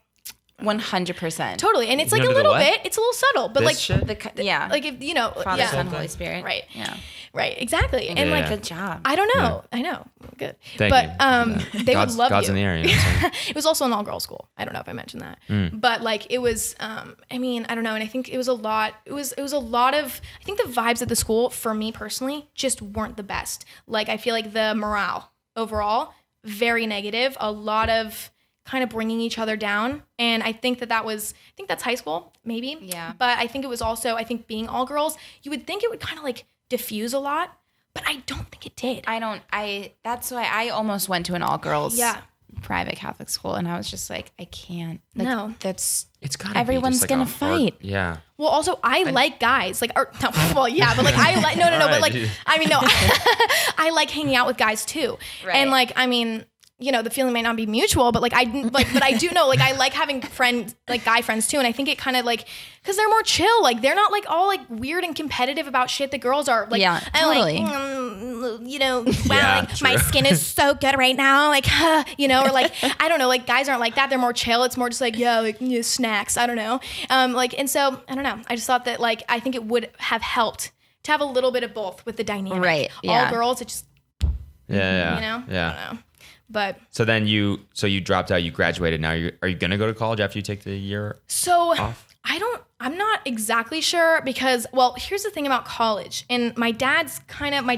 100%. totally. And it's like You a don't do the little what? bit. It's a little subtle, but This like shit? Yeah. like if Father, yeah. Son, Holy Spirit. Right. Yeah. Right, exactly. And Yeah, like yeah. Good job. I don't know. I know. Good. Thank but you. they God's, would love God's you. in the air. You know what I'm saying? It was also an all-girls school. I don't know if I mentioned that. But like it was I mean, I don't know, and I think it was a lot it was a lot of I think the vibes at the school for me personally just weren't the best. Like I feel like the morale overall very negative, a lot of kind of bringing each other down, and I think that's high school maybe. Yeah. But I think it was also being all girls, you would think it would kind of like diffuse a lot, but I don't think it did. That's why I almost went to an all girls Yeah. private Catholic school, and I was just like, I can't. Like, No. That's It's gotta everyone's be just gonna like a hard- fight. Yeah. Well, also I like guys, like, or, no, well, yeah, but like I like no, but like Alright. I mean, no, I like hanging out with guys too, Right. and like I mean, the feeling might not be mutual, but like but I do know, like I like having friends, like guy friends too, and I think it kind of like because they're more chill, like they're not like all like weird and competitive about shit that girls are, like Yeah, I'm totally. like, wow, Yeah, like my true. skin is so good right now, like or like I don't know, like guys aren't like that, they're more chill. It's more just like snacks, I don't know, like and so I don't know. I just thought that like I think it would have helped to have a little bit of both with the dynamic. Right, All yeah. girls, it just Yeah. yeah. Yeah. I don't know. But So then you dropped out, you graduated. Now are you gonna go to college after you take the year so off? I'm not exactly sure because, well, here's the thing about college. And my dad went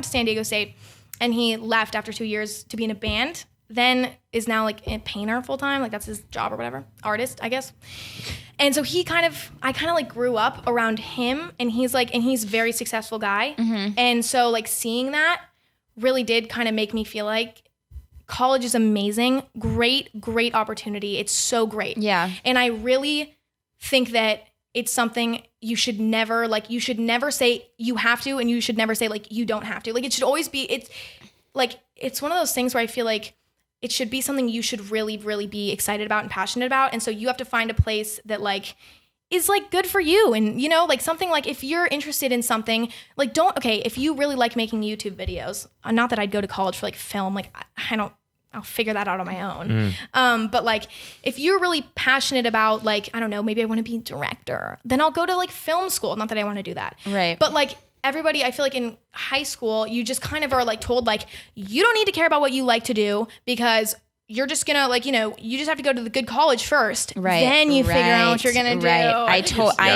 to San Diego State and he left after 2 years to be in a band, then is now like a painter full time. Like that's his job or whatever. Artist, I guess. And so I kind of like grew up around him, and he's a very successful guy. And so like seeing that really did kind of make me feel like college is amazing. Great opportunity. It's so great. Yeah. And I really think that it's something you should never say you have to, and you should never say like you don't have to. Like it should always be, it's one of those things where I feel like it should be something you should really, really be excited about and passionate about. And so you have to find a place that like is like good for you. And like something like if you're interested in something, like if you really like making YouTube videos, not that I'd go to college for like film, like I'll figure that out on my own. But like if you're really passionate about like, I don't know, maybe I want to be a director, then I'll go to like film school. Not that I want to do that. Right. But like everybody, I feel like in high school, you just kind of are like told like, you don't need to care about what you like to do because you're just gonna like, you just have to go to the good college first. Right. Then you figure out what you're gonna do. Right. I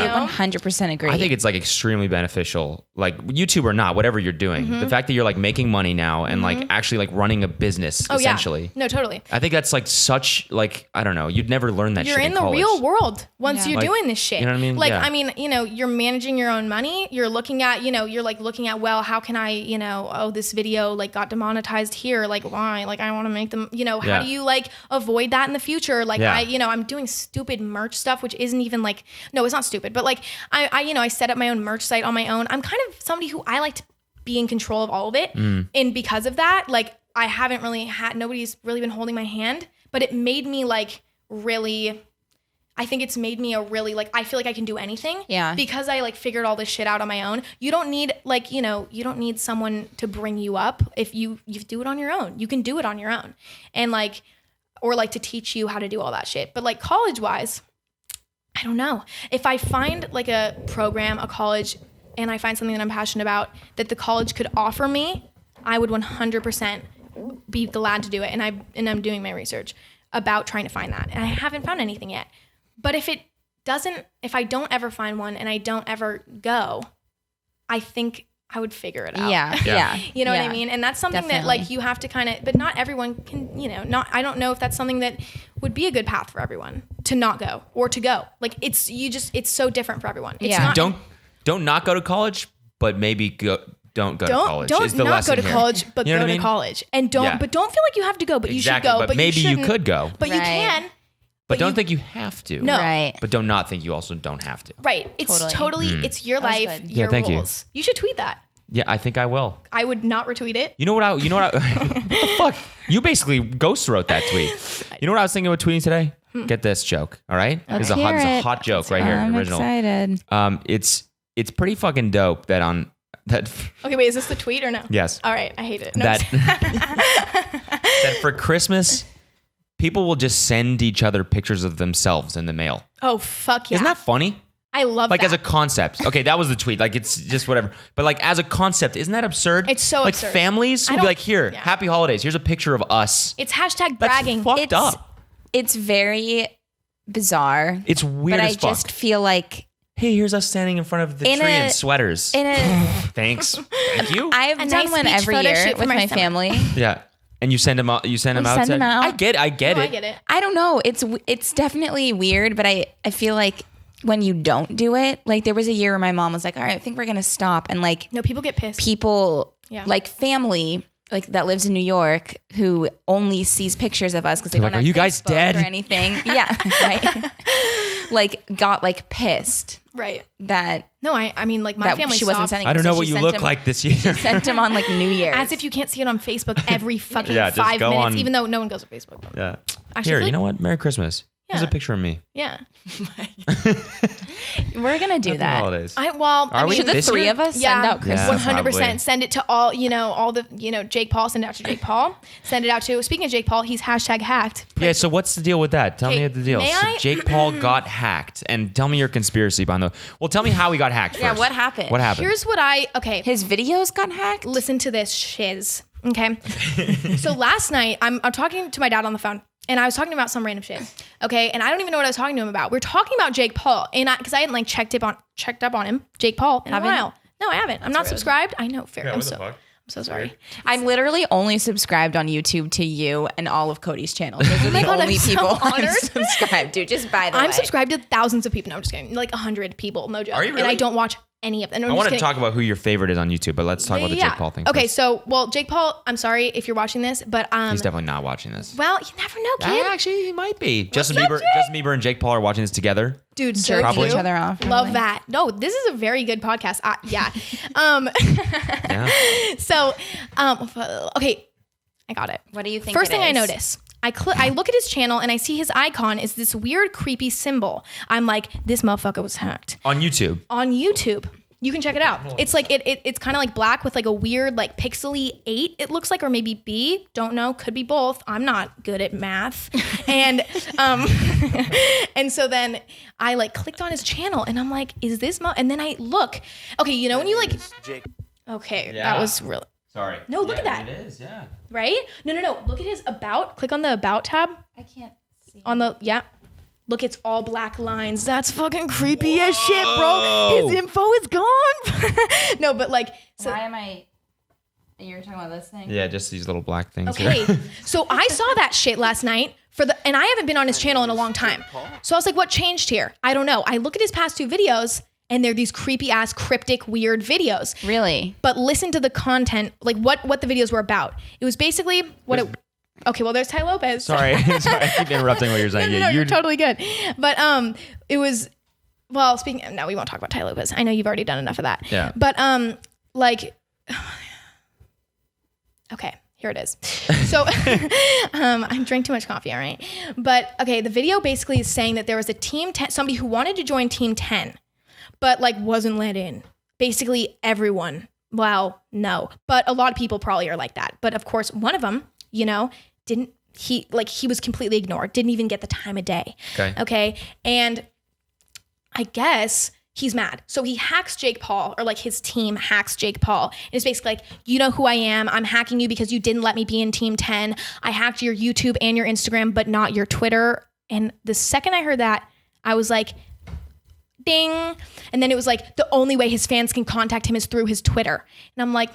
Yeah. 100% agree. I think it's like extremely beneficial, like YouTube or not, whatever you're doing. The fact that you're like making money now and like actually like running a business essentially. Yeah. No, totally. I think that's like such like, I don't know, you'd never learn that You're shit in in the college. real world once Yeah. you're Like, doing this shit. you know what I mean? Like, Yeah. I mean, you're managing your own money. You're looking at, you're like looking at, well, how can I, this video like got demonetized here. Like, why? Like, I want to make them, how Yeah. do you like avoid that in the future? Like, Yeah. I'm doing stupid merch stuff, which isn't even like, no, it's not stupid, but like, I set up my own merch site on my own. I'm kind of somebody who I like to be in control of all of it. And because of that, like, I haven't really nobody's really been holding my hand, but it made me like really, I think it's made me a really like, I feel like I can do anything. Yeah. Because I like figured all this shit out on my own. You don't need like, you don't need someone to bring you up. If you do it on your own, you can do it on your own. And like, or like to teach you how to do all that shit. But like college wise, I don't know. If I find like a program, a college, and I find something that I'm passionate about that the college could offer me, I would 100% be glad to do it. And I'm doing my research about trying to find that. And I haven't found anything yet. But if I don't ever find one and I don't ever go, I think I would figure it out. Yeah. Yeah. You know what I Yeah. mean? And that's something that Definitely. like you have to kind of, but not everyone can, I don't know if that's something that would be a good path for everyone to not go or to go. Like it's so different for everyone. It's Yeah. not, Don't not go to college, but maybe don't go to college. Don't is the not lesson go to here. college, but You know go what I to mean? college. And don't Yeah. but don't feel like you have to go, but you should Exactly, go. but maybe you shouldn't. could go. But you Right. can. But don't think you have to. No. Right. But don't not think you also don't have to. Right. It's totally it's your That was life, good. your Yeah, thank you. rules. You should tweet that. Yeah, I think I will. I would not retweet it. You know what I what the fuck? You basically ghost wrote that tweet. You know what I was thinking about tweeting today? Get this joke, all right? This is a hot joke right here, original. Excited. It's pretty fucking dope that Okay, wait, is this the tweet or no? yes. All right, I hate it. No, That that for Christmas people will just send each other pictures of themselves in the mail. oh, fuck yeah. Isn't that funny? I love Like that. as a concept. Okay, that was the tweet. Like it's just whatever. But like as a concept, isn't that absurd? It's so like absurd. families I will be don't- like, here, yeah. happy holidays. Here's a picture of us. It's hashtag That's bragging. fucked up. It's very bizarre. It's weird but I as fuck. just feel like Hey, here's us standing in front of the In tree a- in sweaters. in a Thanks. Thank you. I've A done nice one beach every photo year shoot for with my my summer. family. Yeah. And you send them out. You send them out. send them out. I get No, it. I get it. I don't know. It's definitely weird, but I feel like when you don't do it, like there was a year where my mom was like, all right, I think we're going to stop. And like No, people get pissed. people, Yeah. like family, like that lives in New York who only sees pictures of us because they They're don't like, have "Are you guys Facebook dead?" or anything. Yeah. Right. Like got like pissed Right. that No, I mean, like, my that family she wasn't stopped. sending. I don't know so what she you sent look him- like this year. Sent him on like New Year's. As if you can't see it on Facebook every fucking Yeah, just 5 go minutes, on- even though no one goes to Facebook. Yeah. Actually, Here, I feel you know what? Merry Christmas. Here's Yeah. a picture of me. Yeah. We're gonna do Happy that. holidays. I Are we? Should the This three year? of us Yeah. send out Christmas? Yeah. 100%. probably. Send it to all the, Jake Paul. Send it out to Jake Paul. Send it out to, speaking of Jake Paul, he's hashtag hacked. Yeah, so what's the deal with that? Tell me Okay, the deal. may So I? Jake Paul got hacked, and tell me your conspiracy behind the. Well, tell me how he got hacked first. Yeah, what happened? What happened? Here's what okay. His videos got hacked. Listen to this shiz. Okay. So last night, I'm talking to my dad on the phone, and I was talking about some random shit. Okay. And I don't even know what I was talking to him about. We're talking about Jake Paul, and because I hadn't like checked up on him, Jake Paul, in a Haven't? while. No, I haven't. I'm not subscribed. I know. Fair. I'm so sorry. I'm literally only subscribed on YouTube to you and all of Cody's channels. Those are my the God, I'm only so people I'm honored. subscribed to. Just by the way, I'm subscribed to thousands of people. No, I'm just kidding. Like 100 people. No joke. Are you And I really? don't watch any of them. No, I'm I just want to kidding. talk about who your favorite is on YouTube, but let's talk about the Jake Paul thing. Okay, first. so Jake Paul, I'm sorry if you're watching this, but He's definitely not watching this. well, you never know, kid. Actually, he might be. Justin up, Bieber and Jake Paul are watching this together. Dude, jerking Probably. each other off. Love that. No, this is a very good podcast. Yeah. Yeah. So, okay, I got it. What do you think? First it thing I is? notice, I look at his channel and I see his icon is this weird, creepy symbol. I'm like, this motherfucker was hacked. On YouTube. On YouTube. You can check it out. It's like it's kind of like black with like a weird like pixely 8 it looks like, or maybe B, don't know, could be both. I'm not good at math. And and so then I like clicked on his channel and I'm like, is this and then I look. Okay, you know when you like okay, Yeah. that was really Sorry. No, look at that. It is, yeah. right? No. Look at his about. Click on the about tab. I can't see. On the Look, it's all black lines. That's fucking creepy as shit, bro. His info is gone. No, but like, so, Why am I? You're talking about this thing? Yeah, just these little black things. okay. Here. So I saw that shit last night and I haven't been on his channel in a long time. So I was like, what changed here? I don't know. I look at his past 2 videos and they're these creepy ass, cryptic, weird videos. Really? But listen to the content, like what the videos were about. It was basically okay, well, there's Ty Lopez. Sorry. I keep interrupting what you're saying. No, you're totally good. But it was, well, speaking. No, we won't talk about Ty Lopez. I know you've already done enough of that. Yeah. But like, okay, here it is. So I drank too much coffee. All right. But okay, the video basically is saying that there was a team 10, somebody who wanted to join Team 10, but like wasn't let in. Basically everyone. Well, no, but a lot of people probably are like that. But of course, one of them, he was completely ignored, didn't even get the time of day. Okay. And I guess he's mad. So he hacks Jake Paul, or like his team hacks Jake Paul. And it's basically like, you know who I am. I'm hacking you because you didn't let me be in Team 10. I hacked your YouTube and your Instagram, but not your Twitter. And the second I heard that, I was like, ding. And then it was like, the only way his fans can contact him is through his Twitter. And I'm like,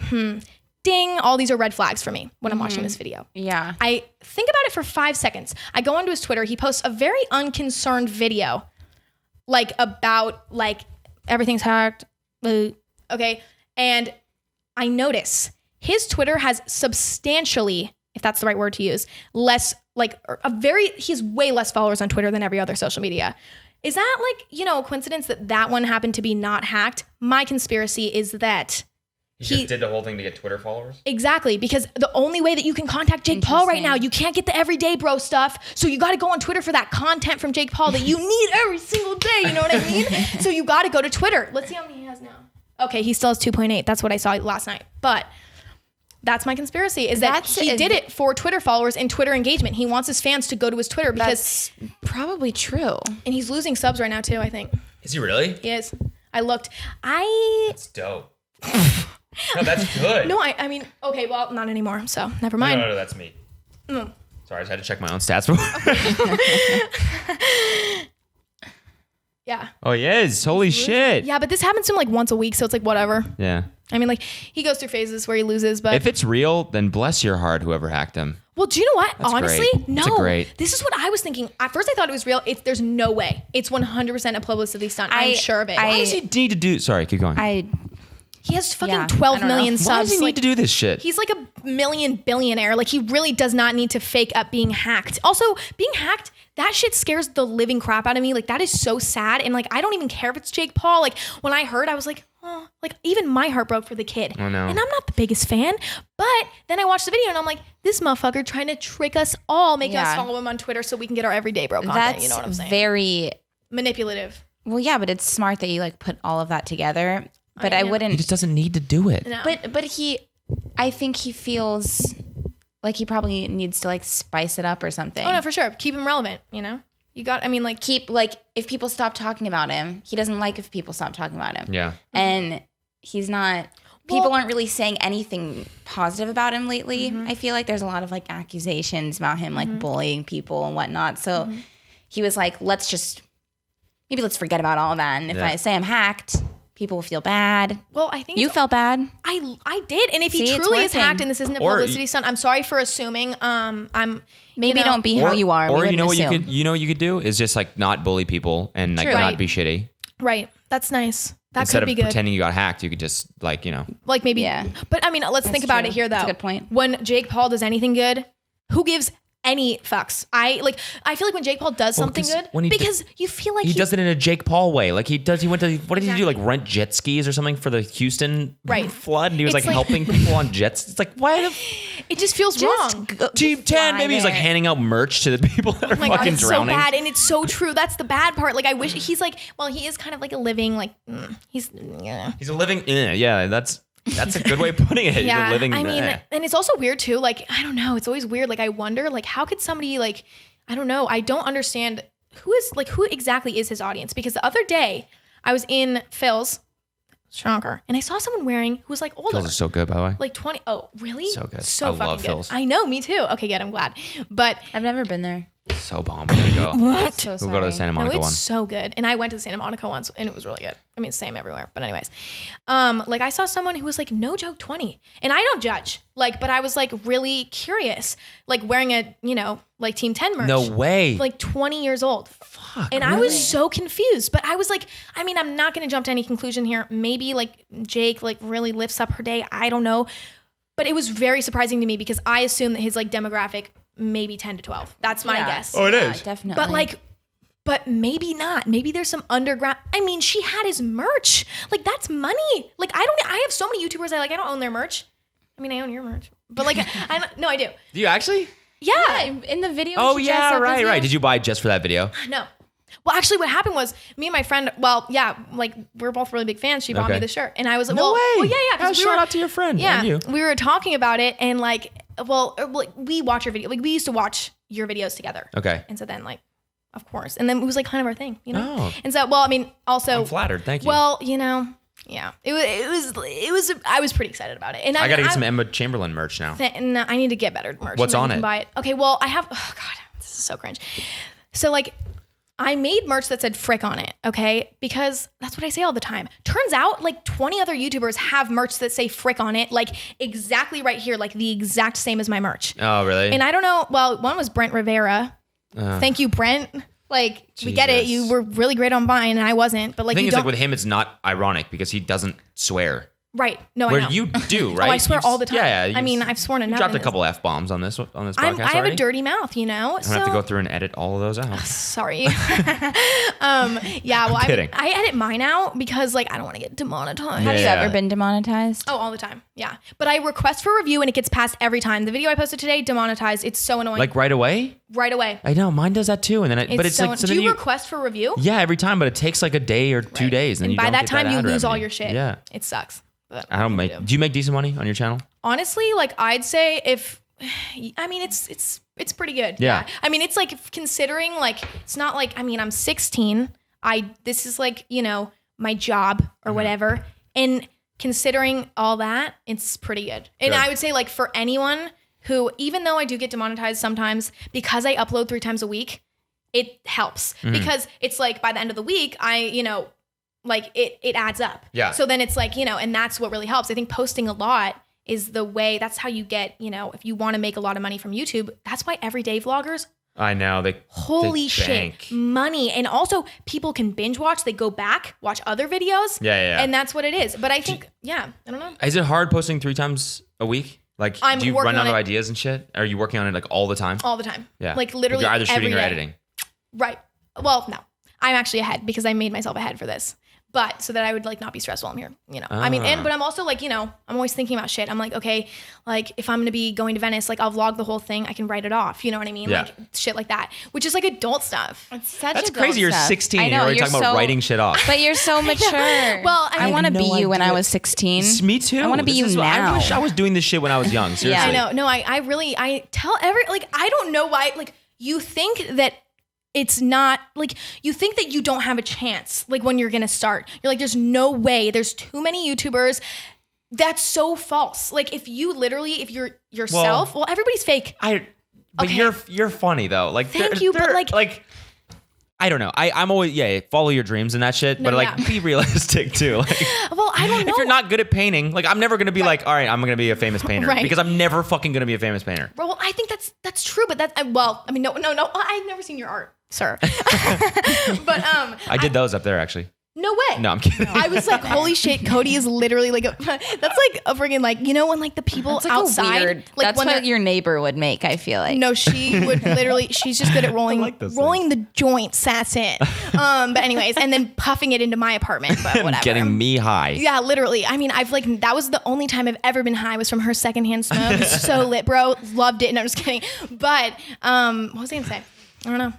ding, all these are red flags for me when I'm watching this video. Yeah. I think about it for 5 seconds. I go onto his Twitter. He posts a very unconcerned video, like about like everything's hacked. Okay. And I notice his Twitter has substantially, if that's the right word to use, less, like he has way less followers on Twitter than every other social media. Is that like, a coincidence that one happened to be not hacked? My conspiracy is that He just did the whole thing to get Twitter followers? Exactly, because the only way that you can contact Jake Paul right now, you can't get the everyday bro stuff. So you got to go on Twitter for that content from Jake Paul that you need every single day. You know what I mean? So you got to go to Twitter. Let's see how many he has now. Okay, he still has 2.8. That's what I saw last night. But that's my conspiracy, is that he did it for Twitter followers and Twitter engagement. He wants his fans to go to his Twitter because... That's probably true. And he's losing subs right now too, I think. Is he really? He is. I looked. That's dope. No, that's good. No, I mean, okay, well, not anymore. So never mind. No, that's me. Sorry, I just had to check my own stats before. Yeah. Oh, he is. Holy shit. Yeah, but this happens to him like once a week, so it's like whatever. Yeah. I mean, like he goes through phases where he loses, but If it's real, then bless your heart, whoever hacked him. well, do you know what? That's Honestly, great. no. That's great. This is what I was thinking. At first, I thought it was real. There's no way. It's 100% a publicity stunt. I'm sure of it. Why does he need to do... Sorry, keep going. He has fucking Yeah, 12 I don't million know. subs. Why does he need to do this shit? He's like a million billionaire. Like he really does not need to fake up being hacked. Also, being hacked, that shit scares the living crap out of me. Like that is so sad. And like, I don't even care if it's Jake Paul. Like when I heard, I was like, oh, like even my heart broke for the kid. I know. And I'm not the biggest fan, but then I watched the video and I'm like, this motherfucker trying to trick us all, making us follow him on Twitter so we can get our everyday bro content. That's you know what I'm saying? very Manipulative. well, yeah, but it's smart that you like put all of that together. But I He wouldn't. just doesn't need to do it. No. But I think he feels like he probably needs to like spice it up or something. Oh no, for sure. Keep him relevant, You got, I mean, like, Keep like if people stop talking about him, he doesn't like if people stop talking about him. Yeah. And he's not. People aren't really saying anything positive about him lately. I feel like there's a lot of like accusations about him like bullying people and whatnot. So he was like, let's forget about all of that. And if I say I'm hacked, people will feel bad. well, I think You felt bad. I did. And if See, he it's truly is working. hacked and this isn't a Or publicity stunt, I'm sorry for assuming. Maybe don't be how you are. Or We you know what wouldn't you assume. could what you could do is just like not bully people and like True. not Right. be shitty. Right. That's nice. That Instead could of be good. pretending you got hacked, you could just like, Like maybe. Yeah. But I mean, let's think about true. it here though. That's a good point. When Jake Paul does anything good, who gives any fucks? I feel like when Jake Paul does something 'cause good, when he because you feel like he does it in a Jake Paul way. Like he went to, what did he do? Like rent jet skis or something for the Houston Right. flood? And he was It's like like- helping people on jets. It's like, why the it just feels wrong. Team 10, fly maybe he's like there. handing out merch to the people that are Oh my God, fucking it's drowning. so bad, and it's so true. That's the bad part. Like I wish he's like, well, he is kind of like a living, like he's yeah. He's a living, yeah, that's a good way of putting it. Yeah, He's a living, I mean, and it's also weird too. Like, I don't know. It's always weird. Like, I wonder, like, how could somebody, like, I don't know. I don't understand who exactly is his audience? Because the other day I was in Phil's, shocker, and I saw someone who was like older. Phil's are so good, by the way. Like 20. Oh, really? So good. So I fucking love good. Phil's. I know, me too. Okay, good. I'm glad. But I've never been there. So bomb. We're gonna go. So We'll go to the sorry. Santa no, Monica it's one. so good. And I went to Santa Monica once and it was really good. I mean, same everywhere. But anyways, like I saw someone who was like, no joke, 20. And I don't judge. Like, but I was like really curious, like wearing a, like Team 10 merch. No way. Like 20 years old. Fuck. And I was so confused. But I was like, I mean, I'm not going to jump to any conclusion here. Maybe like Jake like really lifts up her day. I don't know. But it was very surprising to me because I assumed that his like demographic maybe 10 to 12. That's my guess. Oh, it Yeah, is. definitely. But maybe not. Maybe there's some underground. I mean, she had his merch. Like that's money. Like I have so many YouTubers I don't own their merch. I mean, I own your merch. But like no, I do. Do you actually? Yeah. in the video. Oh she dressed yeah, up as right. you? Did you buy it just for that video? No. Well, actually, what happened was me and my friend. Well, yeah, like we're both really big fans. She bought me Okay. the shirt, and I was like, No way. Well, yeah. Oh, 'Cause shout out to your friend. Yeah, And you. we were talking about it, and like, we watch your video. Like we used to watch your videos together. Okay. And so then like, of course, and then it was like kind of our thing, Oh. And so, well, I mean, also, I'm flattered. Thank you. well, yeah, it was. I was pretty excited about it, and I gotta get some Emma Chamberlain merch now. and I need to get better merch. What's and then on you can it? Buy it. Okay, well, I have. Oh God, this is so cringe. So like, I made merch that said "frick" on it. Okay, because that's what I say all the time. Turns out, like 20 other YouTubers have merch that say "frick" on it, like exactly right here, like the exact same as my merch. Oh really? And I don't know. Well, one was Brent Rivera. Thank you, Brent. Like we get it. Jesus. You were really great on Vine, and I wasn't. But like the thing you is, don't. like with him, it's not ironic because he doesn't swear. Right. No, Where I know. you do, right? Oh, I swear all the time. Yeah, I mean, I've sworn to you nothing. dropped a couple F-bombs on this podcast I have already. a dirty mouth, you know? I don't have to go through and edit all of those out. Sorry. Yeah, well, kidding. I edit mine out because, like, I don't want to get demonetized. Have you Yeah. ever been demonetized? Oh, all the time. Yeah. But I request for review and it gets passed every time. The video I posted today, demonetized. It's so annoying. Like right away? right away. I know, mine does that too. And then, but it's so, like, so do then you request for review? yeah, every time, but it takes like a day or 2 days, and And you by don't that get time, you ad lose all revenue. your shit. Yeah, It sucks. But I don't make. Do you make decent money on your channel? honestly, like I'd say if, I mean, it's pretty good. Yeah. I mean, it's like considering like, it's not like, I mean, I'm 16. This is like, you know, my job or whatever. And considering all that, it's pretty good. And Good. I would say like for anyone who, even though I do get demonetized sometimes because I upload 3 times a week, it helps because it's like by the end of the week, like it adds up. Yeah. So then it's like, and that's what really helps. I think posting a lot is the way, that's how you get, if you want to make a lot of money from YouTube, that's why everyday vloggers, I know they. holy they shit, bank. money. And also people can binge watch, they go back, watch other videos. Yeah. And that's what it is. But I think, I don't know. Is it hard posting 3 times a week? Like, I'm do you working run out on of it. ideas and shit? Are you working on it like all the time? All the time. Yeah. Like literally You're either shooting every or day. editing. Right. Well, no, I'm actually ahead because I made myself ahead for this. But so that I would like not be stressed while I'm here, I mean, but I'm also like, I'm always thinking about shit. I'm like, okay, like if I'm going to be going to Venice, like I'll vlog the whole thing. I can write it off. You know what I mean? Yeah. Like shit like that, which is like adult stuff. It's such That's adult crazy. You're stuff. 16. I know, You're already talking about so- writing shit off. But you're so mature. Well, I want to no be you when I idea. was 16. Me too. I want to be This you is- now. I wish I was doing this shit when I was young. Seriously. I know. No, I tell I don't know why, like you think that it's not like you think that you don't have a chance like when you're gonna start. You're like, there's no way. There's too many YouTubers. That's so false. Like if you're yourself, well everybody's fake. But Okay. you're funny though. Like Thank you, but, like- I don't know. I'm always follow your dreams and that shit, No, but like yeah. be realistic too. Like Well, I don't know. if you're not good at painting, like I'm never gonna be like, all right, I'm gonna be a famous painter Right. because I'm never fucking gonna be a famous painter. Well, I think that's true, but no. I've never seen your art, sir. But I did those up there actually. no way. No, I'm kidding. I was like, holy shit, Cody is literally like that's like a friggin' like when like the people That's like outside a weird. like That's when what they're your neighbor would make. I feel like. no, she would literally. She's just good at rolling, like those the joints. That's it. But anyways, and then puffing it into my apartment. But whatever. Getting me high. Yeah, literally. I mean, I've like that was the only time I've ever been high was from her secondhand smoke. It's so lit, bro. Loved it. And I'm just kidding. But what was I gonna say? I don't know.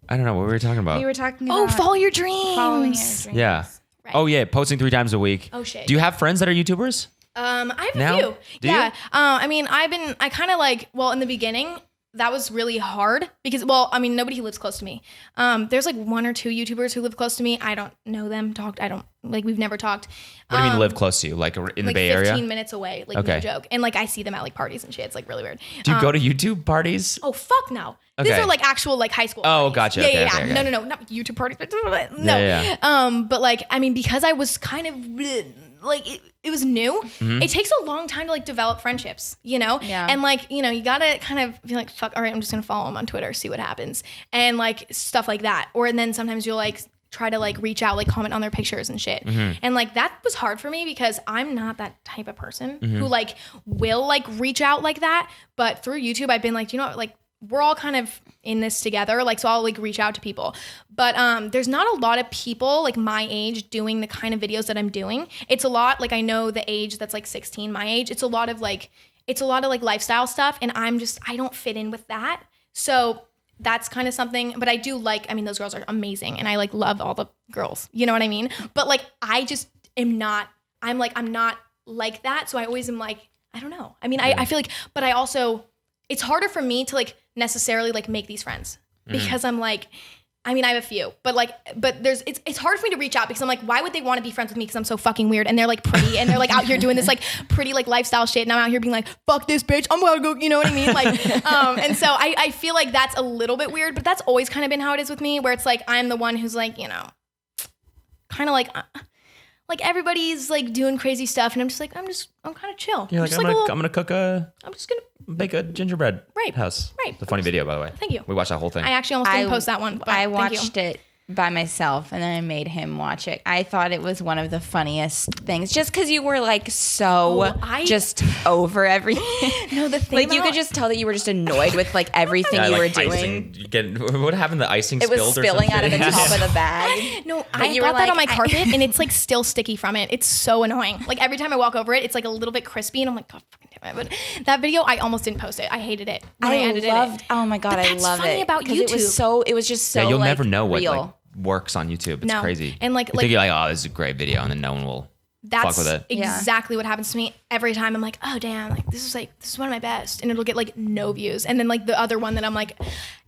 I don't know what we were talking about. We were talking Oh, about follow your dreams. following your dreams. Yeah. Right. Oh yeah, posting 3 times a week. Oh, shit. Do you have friends that are YouTubers? I have Now? a few. Do yeah. you? I mean, I kind of like, well, in the beginning, that was really hard because, well, I mean, nobody who lives close to me. There's like 1 or 2 YouTubers who live close to me. I don't know them. We've never talked. What do you mean live close to you? Like in the Like Bay 15 Area? minutes away. Like Okay. no joke. And like I see them at like parties and shit. It's like really weird. Do you go to YouTube parties? Oh fuck no! These Okay. are like actual like high school. Oh, parties. gotcha. Yeah, Okay, yeah, okay, yeah. okay. No, not YouTube parties. But no. Yeah. But like I mean, because I was kind of like it was new. Mm-hmm. It takes a long time to like develop friendships, Yeah. And like you gotta kind of be like, fuck. All right, I'm just gonna follow him on Twitter, see what happens, and like stuff like that. Or and then sometimes you'll like try to like reach out, like comment on their pictures and shit. Mm-hmm. And like that was hard for me because I'm not that type of person Mm-hmm. who like will like reach out like that. But through YouTube, I've been like, like we're all kind of in this together. Like, so I'll like reach out to people. But there's not a lot of people like my age doing the kind of videos that I'm doing. It's a lot like I know the age that's like 16, my age. It's a lot of like lifestyle stuff. And I don't fit in with that. So that's kind of something, but I do like, I mean, those girls are amazing and I like love all the girls, you know what I mean? But like, I just am not, I'm not like that. So I always am like, I don't know. I mean, I feel like, but I also, it's harder for me to like necessarily like make these friends because I'm like, I mean, I have a few, but it's hard for me to reach out because I'm like, why would they want to be friends with me? Because I'm so fucking weird and they're like pretty and they're like out here doing this like pretty like lifestyle shit. And I'm out here being like, fuck this bitch. I'm gonna go, you know what I mean? Like, and so I feel like that's a little bit weird, but that's always kind of been how it is with me where it's like, I'm the one who's like, kind of like everybody's like doing crazy stuff. And I'm just like, I'm kind of chill. You're like, just I'm gonna cook I'm just gonna, bake a gingerbread Right. house. Right. It's a funny video, by the way. Thank you. We watched that whole thing. I actually almost didn't post that one. But I thank you. watched it by myself, and then I made him watch it. I thought it was one of the funniest things, just because you were like just over everything. No, the thing like you could just tell that you were just annoyed with like everything you were doing. What happened? The icing It was spilled spilling or out of the something? top of the bag. No, But I you got were that on my like, carpet, and it's like still sticky from it. It's so annoying. Like every time I walk over it, it's like a little bit crispy, and I'm like, God fucking damn it. But that video, I almost didn't post it. I hated it. When I edited it. Oh my God, But I that's love funny it. about 'Cause YouTube. It was just so Yeah, you'll like, never know what real. like works on YouTube. It's No. crazy. And, like- you think you're like, oh, this is a great video, and then no one will fuck That's with it. exactly what happens to me every time. I'm like, oh damn, like this is one of my best, and it'll get like no views. And then like the other one that I'm like,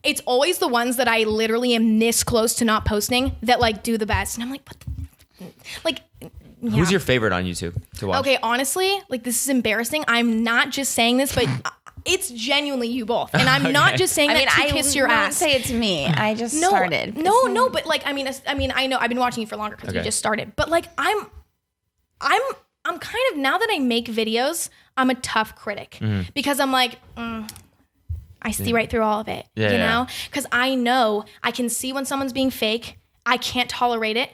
it's always the ones that I literally am this close to not posting that like do the best. And I'm like, what the, like. Yeah. Who's your favorite on YouTube to watch? Okay, honestly, like this is embarrassing. I'm not just saying this, but it's genuinely you both, and I'm not just saying that to kiss your won't ass. say it's me. I just started. No, but like I mean, I know I've been watching you for longer because you just started. But like I'm kind of, now that I make videos, I'm a tough critic because I'm like, I see right through all of it, you know? Because I know I can see when someone's being fake. I can't tolerate it.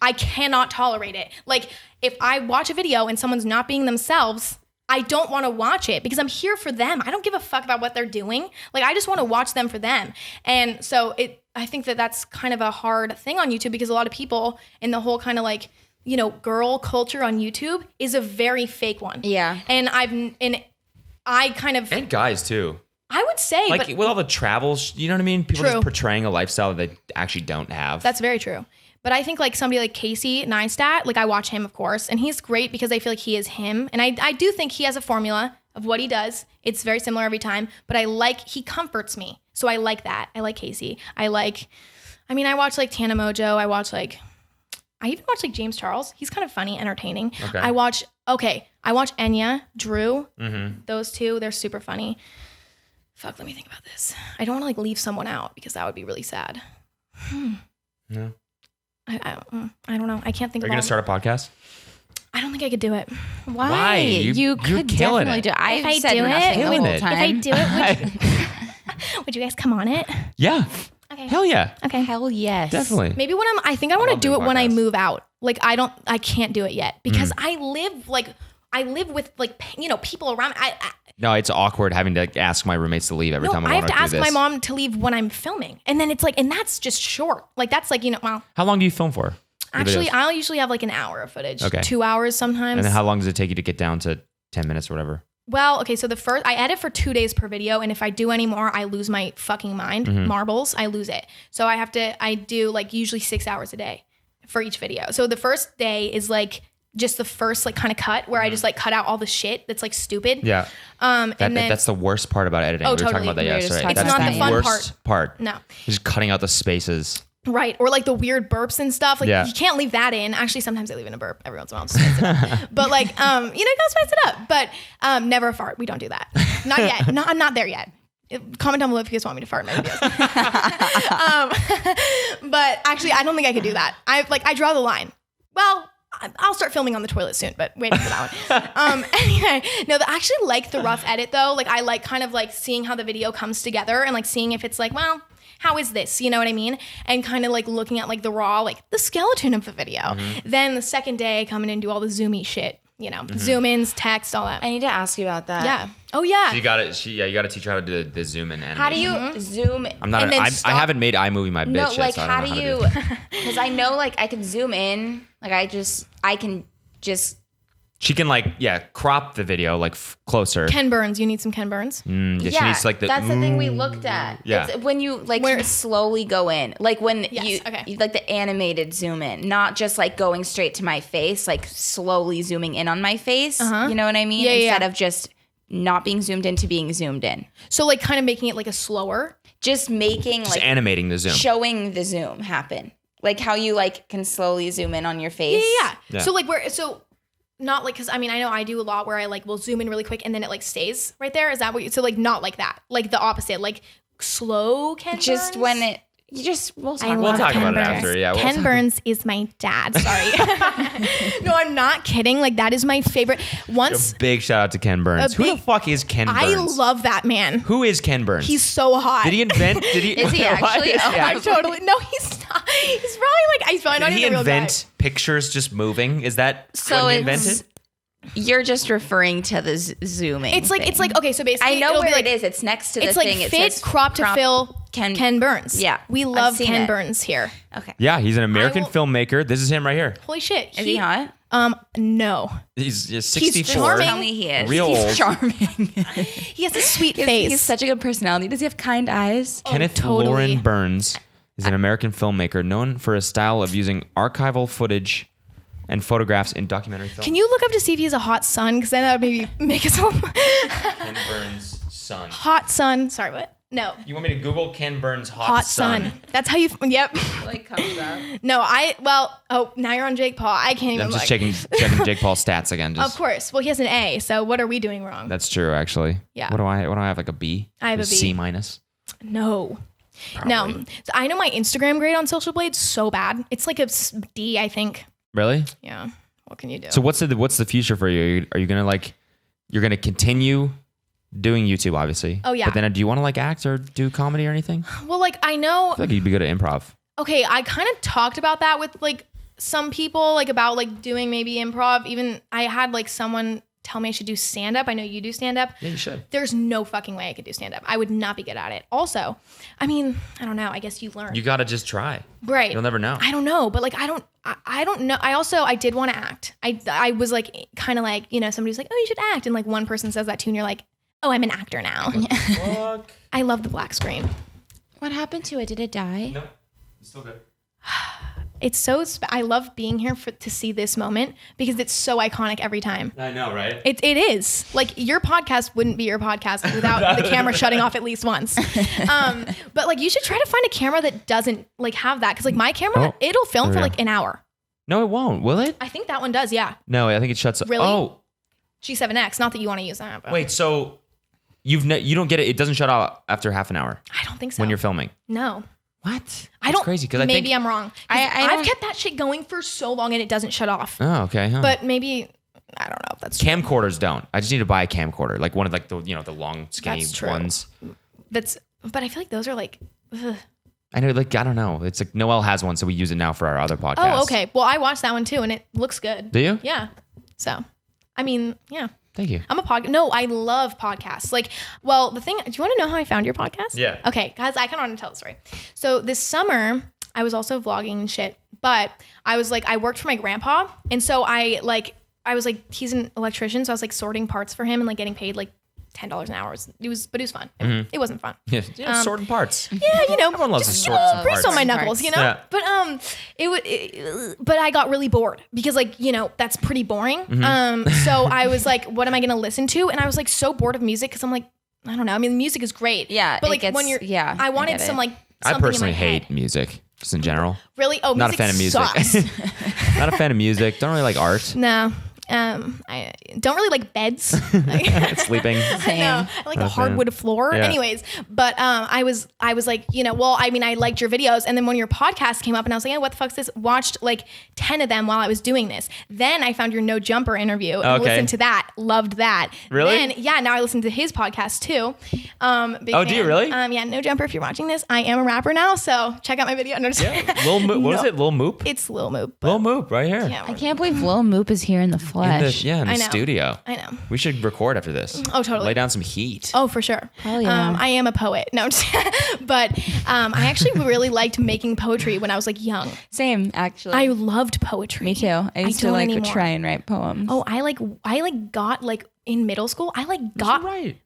I cannot tolerate it. Like if I watch a video and someone's not being themselves, I don't want to watch it because I'm here for them. I don't give a fuck about what they're doing. Like I just want to watch them for them. And so I think that that's kind of a hard thing on YouTube because a lot of people in the whole kind of like, you know, girl culture on YouTube is a very fake one. Yeah. And I kind of, And guys too. I would say, Like but with all the travels, you know what I mean? People True. just portraying a lifestyle that they actually don't have. that's very true. But I think like somebody like Casey Neistat, like I watch him, of course, and he's great because I feel like he is him. And I do think he has a formula of what he does. It's very similar every time, but he comforts me. So I like that. I like Casey. I watch like Tana Mojo. I even watch like James Charles. He's kind of funny, entertaining. Okay. I watch Enya, Drew. Those two, they're super funny. Fuck, let me think about this. I don't want to like leave someone out because that would be really sad. No. I don't know. I can't think Are of you all gonna start a podcast? I don't think I could do it. Why? You- You you're could killing definitely it. do it. I've If I said do it, nothing the Killing whole it. time. If I do it, would you guys come on it? Yeah. Okay. Hell yeah. Okay. Hell yes. Definitely. Maybe I think I want to love do it doing when I podcasts. move out. Like I can't do it yet because I live with like, you know, people around me. No, it's awkward having to ask my roommates to leave every time I I want have to do ask this. my mom to leave when I'm filming. And then it's like, and that's just short. Like that's like, you know, well, How long do you film for? Your actually videos? I'll usually have like an hour of footage, Okay. 2 hours sometimes. And then how long does it take you to get down to 10 minutes or whatever? Well, okay, so I edit for 2 days per video, and if I do any more, I lose my fucking mind. Mm-hmm. Marbles, I lose it. So I do like usually 6 hours a day for each video. So the first day is like just the first like kind of cut where I just like cut out all the shit that's like stupid. Mm-hmm. Yeah. And then That's the worst part about editing. Oh, we were talking totally. about that We were just yesterday. talking That's about It's not the the fun worst part. No. Just cutting out the spaces. Right. Or like the weird burps and stuff. Like Yeah. you can't leave that in. Actually, sometimes I leave in a burp every once in a while to spice it up. But like, you know, you gotta spice it up. But never a fart. We don't do that. Not yet. I'm not there yet. Comment down below if you guys want me to fart in my videos. But actually, I don't think I could do that. I draw the line. Well, I'll start filming on the toilet soon, but waiting for that one. Anyway, no, I actually like the rough edit though. Like I like kind of like seeing how the video comes together and like seeing if it's like, well, how is this? You know what I mean? And kind of like looking at like the raw, like the skeleton of the video. Then the second day, I come in and do all the zoomy shit. You know, zoom ins, text, all that. I need to ask you about that. Yeah. Oh yeah. You got it. You got to teach her how to do the zoom in animation. How do you zoom? I'm not. and then I stop? haven't made iMovie my bitch No, yet. like So I how don't do know you? how to do it. Because I know like I can zoom in. Like I can just. She can crop the video closer. Ken Burns. You need some Ken Burns. She needs like the. That's the thing we looked at. Yeah. It's when you like Where- slowly go in, like when Yes, okay. you like the animated zoom in, not just like going straight to my face, like slowly zooming in on my face. You know what I mean? Yeah, yeah, Instead yeah. of just not being zoomed in to being zoomed in. So like kind of making it like a slower. Just making Just like animating the zoom. showing the zoom happen. Like how you like can slowly zoom in on your face. Yeah. So like not like, because I mean I know I do a lot where I like will zoom in really quick and then it like stays right there. Is that what so like not like that, like the opposite, like slow Ken Just Burns? when we'll talk I about love talk Ken about it Burns. after, yeah, we'll Ken talk. Burns is my dad. Sorry. No, I'm not kidding. Like that is my favorite. Once A big shout out to Ken Burns. Who the fuck is Ken Burns? I love that man. Who is Ken Burns? He's so hot. Did he invent? Did he? Is he actually? What? Oh, Yeah. I totally no, he's not. He's probably not Did he even a real guy. invent pictures just moving? Is that So what he it's invented? you're just referring to the zooming. It's like okay. So basically, I know it'll where be like, it is. It's next to the It's like thing. It fit says crop to fill Ken Burns. Yeah, we I've love seen Ken it. Burns here. Okay. Yeah, he's an American will- filmmaker. This is him right here. Holy shit! Is he hot? No. He's 64. charming. Tell me he is. Real He's old. charming. He has a sweet face. He's such a good personality. Does he have kind eyes? Kenneth totally. Loren Burns is an American filmmaker known for a style of using archival footage and photographs in documentary film. Can you look up to see if he has a hot son? Because then that would maybe make us all Ken Burns' son. hot son. Sorry, what? No. You want me to Google Ken Burns' Hot son. That's how you. Yep. Like comes up. No, now you're on Jake Paul. I can't even I'm just look. checking Jake Paul's stats again. Of course. Well, he has an A. So what are we doing wrong? That's true, actually. Yeah. What do I have? Like a B? I have a B. C minus. No. No. So I know my Instagram grade on Social Blade's so bad. It's like a D, I think. Really? Yeah. What can you do? So what's the future for you? Are you gonna you're gonna continue doing YouTube, obviously? Oh, yeah. But then do you want to act or do comedy or anything? Well, I know. I feel like you'd be good at improv. Okay, I kind of talked about that with some people, about doing maybe improv. Even I had someone tell me I should do stand up. I know you do stand up. Yeah, you should. There's no fucking way I could do stand up. I would not be good at it. Also, I mean, I don't know. I guess you learn. You gotta just try. Right. You'll never know. I don't know, but I don't know. I did want to act. I was kind of somebody's like, oh, you should act, and one person says that to you, and you're like, oh, I'm an actor now. Fuck. I love the black screen. What happened to it? Did it die? No, it's still good. It's so. I love being here to see this moment because it's so iconic every time. I know, right? It is your podcast wouldn't be your podcast without the camera shutting off at least once. But you should try to find a camera that doesn't have that because my camera it'll film for an hour. No, it won't. Will it? I think that one does. Yeah. No, I think it shuts. Really? Oh, G7X. Not that you want to use that. But wait. So you don't get it. It doesn't shut off after half an hour I don't think so. when you're filming. No. What? I don't. Crazy because maybe I'm wrong. I I've don't- kept that shit going for so long and it doesn't shut off. Oh, okay. Huh. But maybe I don't know if that's true. Camcorders don't. I just need to buy a camcorder, like one of the long skinny That's true. ones. But I feel like those are ugh. I know, I don't know. It's Noelle has one, so we use it now for our other podcast. Oh, okay. Well, I watched that one too, and it looks good. Do you? Yeah. So, I mean, yeah. Thank you. I'm a podcast. No, I love podcasts. The thing. Do you want to know how I found your podcast? Yeah. Okay, guys, I kind of want to tell the story. So this summer, I was also vlogging and shit, but I was I worked for my grandpa, and so I was he's an electrician, so I was sorting parts for him and getting paid $10 an hour. It was fun. It wasn't fun. Yeah, sorting parts. Yeah, Everyone loves to sort some grease parts. on my knuckles, Yeah. But but I got really bored because that's pretty boring. So I was what am I gonna listen to? And I was so bored of music because I'm I don't know. I mean, music is great. Yeah, but it gets- when you're, yeah, I I wanted get some it. I something personally in my hate head. music, just in general. Really? Oh, Not a fan of music. Sucks. Not a fan of music. Don't really like art. No. I don't really like beds. Sleeping. I know. I like a hardwood floor. Yeah. Anyways, but I was well, I mean, I liked your videos, and then when your podcast came up, and I was like, what the fuck's this? Watched 10 of them while I was doing this. Then I found your No Jumper interview and Okay. listened to that. Loved that. Really? Then now I listen to his podcast too. Big Oh, do you fan. really? Yeah, No Jumper. If you're watching this, I am a rapper now, so check out my video. No, just kidding. Lil Moop. What is No. it? Lil Moop? It's Lil Moop. but Lil Moop, right here. Yeah, I can't believe Lil Moop is here in the flesh. In the I know. studio. I know. We should record after this. Oh, totally. Lay down some heat. Oh, for sure. Hell yeah. I am a poet. No, I'm just but I actually really liked making poetry when I was young. Same, actually. I loved poetry. Me too. I used to don't anymore. try and write poems. Oh, I got in middle school. I got right.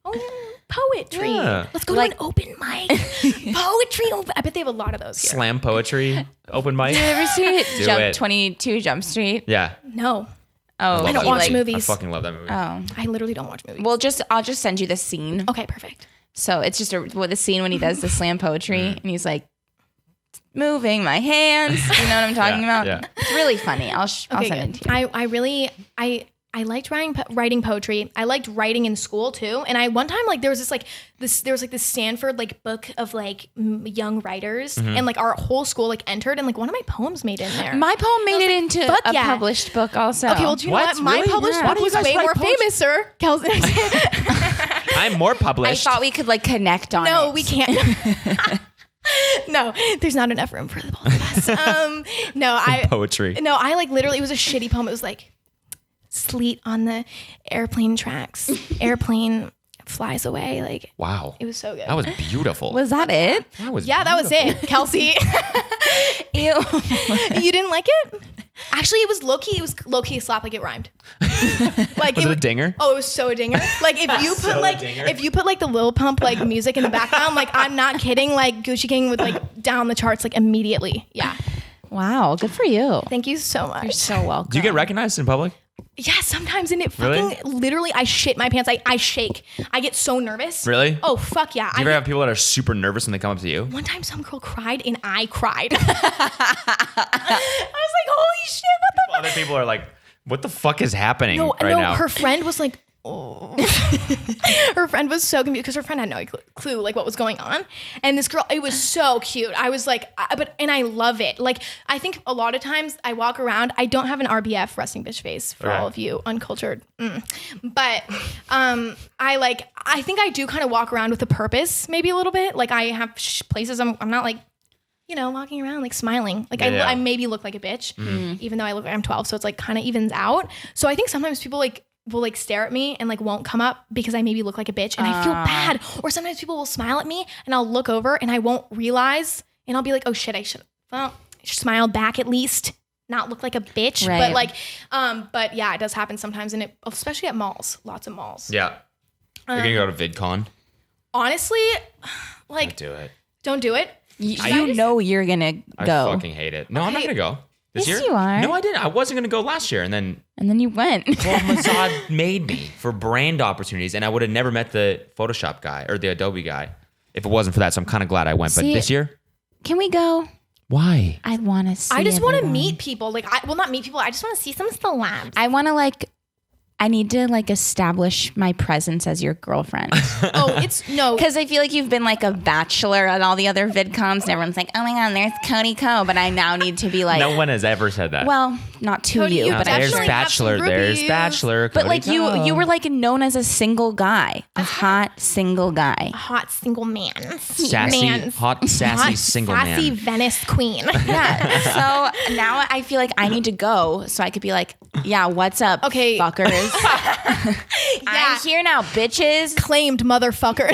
poetry. Yeah. Let's go to an open mic. Poetry. I bet they have a lot of those here. Slam poetry, open mic. Did you ever see Do Jump it. 22 Jump Street? Yeah. No, Oh, love I don't that watch movie. movies. I fucking love that movie. Oh. I literally don't watch movies. Well, I'll just send you the scene. Okay, perfect. So it's just the scene when he does the slam poetry and he's moving my hands. You know what I'm talking Yeah, about? yeah. It's really funny. I'll send it to you. I liked writing poetry. I liked writing in school too. And one time there was this Stanford book of young writers and our whole school entered and one of my poems made in there. My poem made it into fuck a yeah. published book also. Okay, well, do you know What? what? My Really? published Yeah. Why book do you was guys way write more poetry? famous, sir. Kelsey. I'm more I published. thought we could connect on it. No, we can't. No, there's not enough room for the both of us. Poetry. No, I like literally, it was a shitty poem. It was like, sleet on the airplane tracks. Airplane flies away. Like, Wow. it was so good. That was beautiful. Was that it? That was Yeah, that was it, Kelsey. Ew. You didn't like it? Actually, it was low key. It was low key slap, like it rhymed. Like Was it a dinger? Oh, it was so a dinger. Like if you put if you put like the Lil Pump like music in the background, like I'm not kidding, like Gucci King would like down the charts like immediately. Yeah. Wow. Good for you. Thank you so much. You're so welcome. Do you get recognized in public? Yeah, sometimes, and it Really? fucking literally, I shit my pants. I shake. I get so nervous. Really? Oh fuck yeah. Do you ever have people that are super nervous when they come up to you? One time, some girl cried, and I cried. I was like, "Holy shit! What the fuck?" Other people are like, what the fuck is happening right now? Her friend was like, oh. Her friend was so confused because her friend had no clue like what was going on. And this girl, it was so cute. I was like, and I love it. Like, I think a lot of times I walk around, I don't have an RBF, resting bitch face, for all of you uncultured. But I think I do kind of walk around with a purpose, maybe a little bit. Like I have places I'm not like, walking around like smiling. Like I maybe look like a bitch, even though I look like I'm 12. So it's like kind of evens out. So I think sometimes people will like stare at me and like won't come up because I maybe look like a bitch and I feel bad. Or sometimes people will smile at me and I'll look over and I won't realize and I'll be like, oh shit, I should smile back at least, not look like a bitch. Right. But yeah, it does happen sometimes, and especially at malls, lots of malls. Yeah. You're going to go to VidCon? Honestly, like Don't do it. You know you're going to go. I fucking hate it. No, I'm not going to go. This Yes, year? you are. No, I didn't. I wasn't going to go last year. And then you went. well, Mazad made me for brand opportunities, and I would have never met the Photoshop guy or the Adobe guy if it wasn't for that. So I'm kind of glad I went. But See, this year, Can we go? why? I want to see I just want to everyone. meet people. Like, not meet people. I just want to see some celebs. I want to I need to establish my presence as your girlfriend. Because I feel like you've been like a bachelor at all the other VidComs and everyone's like, oh my God, there's codyko. But I now need to be like, No one has ever said that. well, not to Cody, you, you but there's definitely have some Bachelor. There's groupies. Bachelor. but like Codyko. you were like known as a single guy, a hot single guy. hot single man. Sassy, hot, sassy single sassy man. Venice queen. Yeah. So now I feel like I need to go so I could be like, yeah, what's up, Okay. fuckers? I'm here now, bitches. Claimed motherfucker.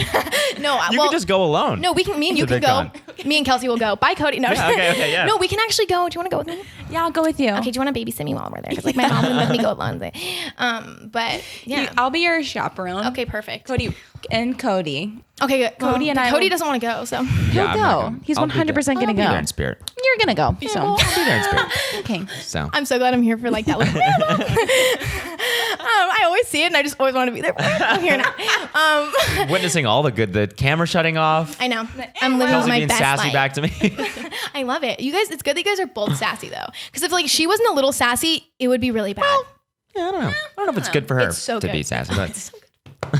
No, You can just go alone. No, we can. Me and you To can go. Me and Kelsey will go. Bye, Cody. No. okay, yeah. No, we can actually go. Do you want to go with me? Yeah, I'll go with you. Okay. Do you want to babysit me while we're there? Because like my mom wouldn't let me go alone. But yeah. I'll be your chaperone. Okay. Perfect. Cody and Cody. Okay. Good. Cody and I Cody will- doesn't want to go. So. He'll I'm not go. going. He's I'll be 100% there. gonna I'll be go. there in spirit. You're gonna go. So I'll be there in spirit. okay. So I'm so glad I'm here for like that. I always see it and I just always want to be there. I'm here now. witnessing all the good. The camera shutting off. I know. I'm living Kelsey my being best sassy life. back to me. I love it. You guys, it's good that you guys are both sassy though. Because if like she wasn't a little sassy, it would be really bad. Yeah, I don't know. I don't know if it's good for her It's so to good. be sassy, but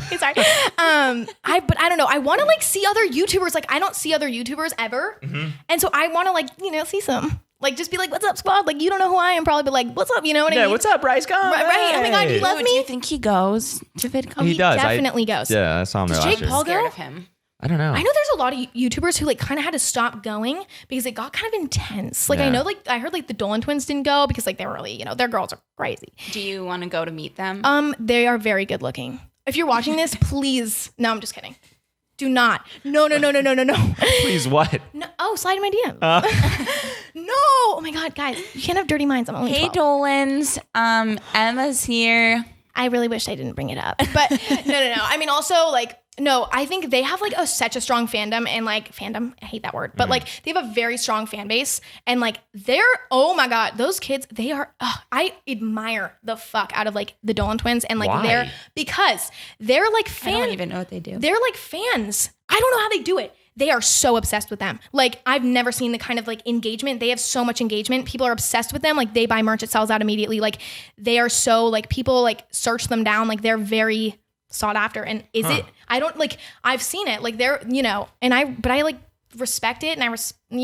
Okay, sorry. But I don't know. I want to like see other YouTubers. Like I don't see other YouTubers ever, and so I want to see some. Like just be like, "What's up, squad?" Like you don't know who I am, probably, but like, "What's up?" You know what I yeah. mean? What's up, Bryce? Come Right. Oh my God, you love Do me. you think he goes to VidCon? He does. Definitely goes. Yeah, I saw him there Does last Jake year. Paul go? Scared of him. I don't know. I know there's a lot of YouTubers who like kind of had to stop going because it got kind of intense. Like I Yeah. know, like I heard like the Dolan twins didn't go because like they were really, their girls are crazy. Do you want to go to meet them? They are very good looking. If you're watching this, please. No, I'm just kidding. Do not. No. Please, what? No. Oh, slide in my DM. No. Oh my God, guys, you can't have dirty minds. I'm only Hey 12. Dolans, Emma's here. I really wish I didn't bring it up, but no. I mean, also like, no, I think they have like such a strong fandom and like fandom. I hate that word, but like they have a very strong fan base and like oh my God, those kids, they are, I admire the fuck out of like the Dolan twins and like Why? because they're like I don't fans. even know what they do. They're like fans. I don't know how they do it. They are so obsessed with them. Like I've never seen the kind of like engagement. They have so much engagement. People are obsessed with them. Like they buy merch, it sells out immediately. Like they are so like people like search them down. Like they're very sought after. And I don't like, I've seen it. Like they're, but I like respect it. And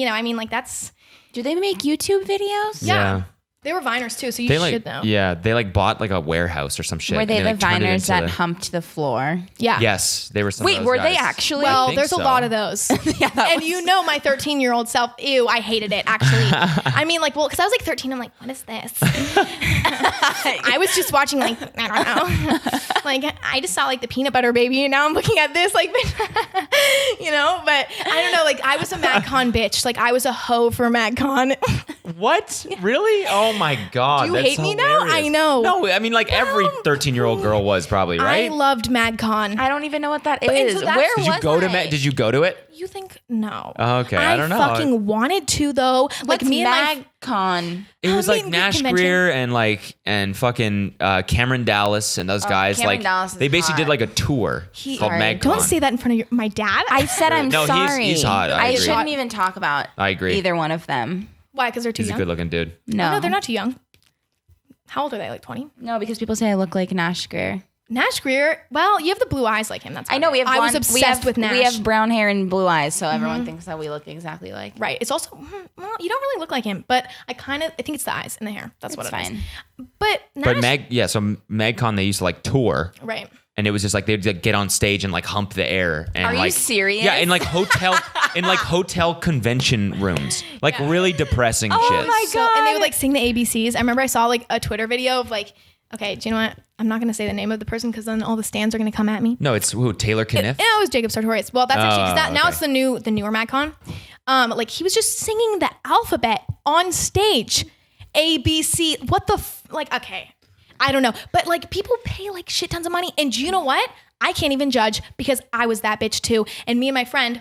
I mean like that's. Do they make YouTube videos? Yeah. They were Viners too, so you They should know. yeah, they like bought like a warehouse or some shit. Were they and the like, turned it Viners into that the- humped the floor? Yeah. Yes, they were. Some Wait, of those were they guys. actually? Well, think there's so. a lot of those. Yeah, that And was- you know my 13-year-old self, ew, I hated it, actually. I mean, like, well, because I was like 13, I'm like, what is this? I was just watching, like, I don't know. Like, I just saw, like, the peanut butter baby, and now I'm looking at this, like, you know? But I don't know, like, I was a MagCon bitch. Like, I was a hoe for MagCon. What? Really? Oh my god! Do you that's hate me now? hilarious. I know. No, I mean like every 13-year-old girl was probably right. I loved MagCon. I don't even know what that and is. so that's- Where Did you was go to I? Did you go to it? You think no? Okay, I don't know. fucking wanted to though. Like What's me and my MagCon? It was like mean, Nash convention. Greer and fucking Cameron Dallas and those guys. Cameron Like Dallas is they basically hot. did like a tour called Sorry. MagCon. Don't say that in front of my dad. I said I'm No, he's- sorry. he's hot. I agree. shouldn't even talk about I agree. either one of them. Why? Because they're too He's a young. good-looking dude. No, No, they're not too young. How old are they? Like 20? No, because people say I look like Nash Greer. Nash Greer. Well, you have the blue eyes like him. That's. I know we have. I was blonde- obsessed with Nash. We have brown hair and blue eyes, so everyone thinks that we look exactly like. Right. It's also well, you don't really look like him, but I think it's the eyes and the hair. That's what It's it is. fine. But Nash, So MagCon they used to like tour. right. And it was just like they'd like, get on stage and like hump the air. And, Are you like, serious? Yeah, in like hotel convention rooms, like really depressing shit. Oh my So, and they God. would like sing the ABCs. I remember I saw like a Twitter video of like, okay, do you know what? I'm not gonna say the name of the person because then all the stands are gonna come at me. No, it's who? Taylor Kniff. Yeah, it was Jacob Sartorius. Well, that's actually 'cause that now okay. it's the newer MagCon. Like he was just singing the alphabet on stage, ABC. What the like? Okay, I don't know, but like people pay like shit tons of money, and you know what? I can't even judge because I was that bitch too. And me and my friend,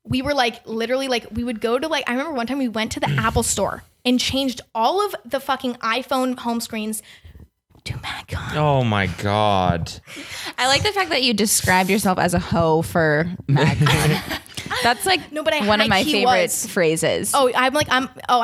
we were like literally like we would go to like I remember one time we went to the Apple store and changed all of the fucking iPhone home screens to MagCon. Oh my god. I like the fact that you described yourself as a hoe for MagCon. That's like No, but I one of my high-key favorite was. phrases. Oh,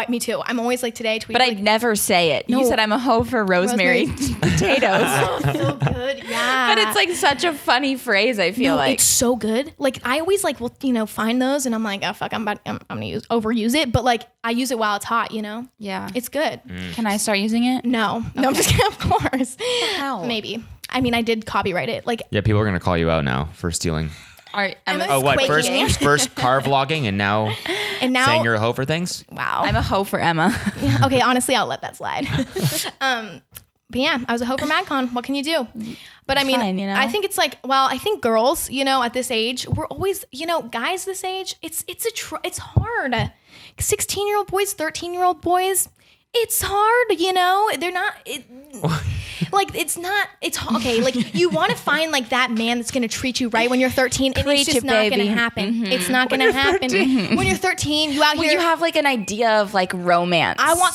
me too. I'm always like today tweet. but like, I'd never say it. You said I'm a hoe for rosemary potatoes. oh, so good. Yeah. But it's like such a funny phrase, I feel like. it's so good. Like I always like will find those and I'm like, oh fuck, I'm gonna overuse it, but like I use it while it's hot, you know. Yeah. It's good. Can I start using it? No, I'm just kidding. Of course. hell? Maybe. I mean, I did copyright it. Like Yeah, people are gonna call you out now for stealing. I'm Oh, what, quaking. First car vlogging and now and now. saying you're a hoe for things? Wow. I'm a hoe for Emma. Okay, honestly, I'll let that slide. But yeah, I was a hoe for MagCon. What can you do? But I mean, fine, you know? I think it's like, well, I think girls, at this age, we're always, guys this age, it's hard. 16-year-old boys, 13-year-old boys, it's hard, they're not, okay, like you want to find like that man that's going to treat you right when you're 13 and Preach it's just it, not going to baby. happen. It's not going to happen. When you're 13, you out When here. you have like an idea of like romance. I want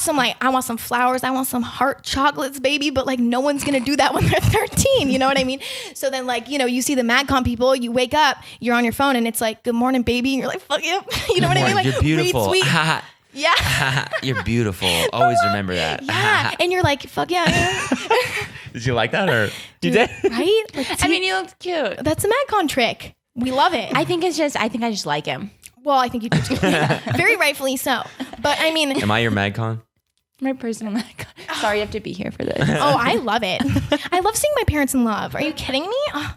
some flowers. I want some heart chocolates, baby. But like, no one's gonna do that when they're 13. You know what I mean? So then, like, you see the MagCon people. You wake up, you're on your phone, and it's like, "Good morning, baby." And you're like, "Fuck you." You know what I mean? Like, You're beautiful. read sweet. Yeah. You're beautiful. Always remember that. Yeah. And you're like, "Fuck yeah." Did you like that or you did? Right? Like, I mean, he looks cute. that's a MagCon trick. We love it. I think I just like him. Well, I think you do too. Very rightfully so. But I mean, Am I your MagCon? My personal MagCon. Sorry, you have to be here for this. oh, I love it. I love seeing my parents in love. Are you kidding me? Oh.